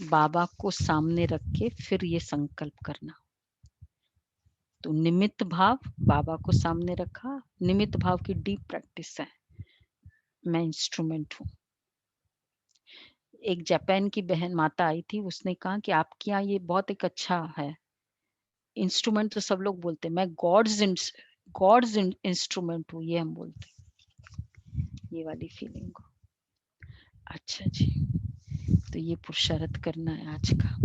बाबा को सामने रख के फिर ये संकल्प करना। तो निमित्त भाव, बाबा को सामने रखा, निमित्त भाव की डीप प्रैक्टिस है, मैं इंस्ट्रूमेंट हूँ। एक जापान की बहन माता आई थी, उसने कहा कि आपके यहाँ ये बहुत एक अच्छा है इंस्ट्रूमेंट, तो सब लोग बोलते, मैं गॉड्स इंस्ट्रूमेंट हूँ, ये हम बोलते, ये वाली फीलिंग को। अच्छा जी, तो ये पुरुषार्थ करना है आज का।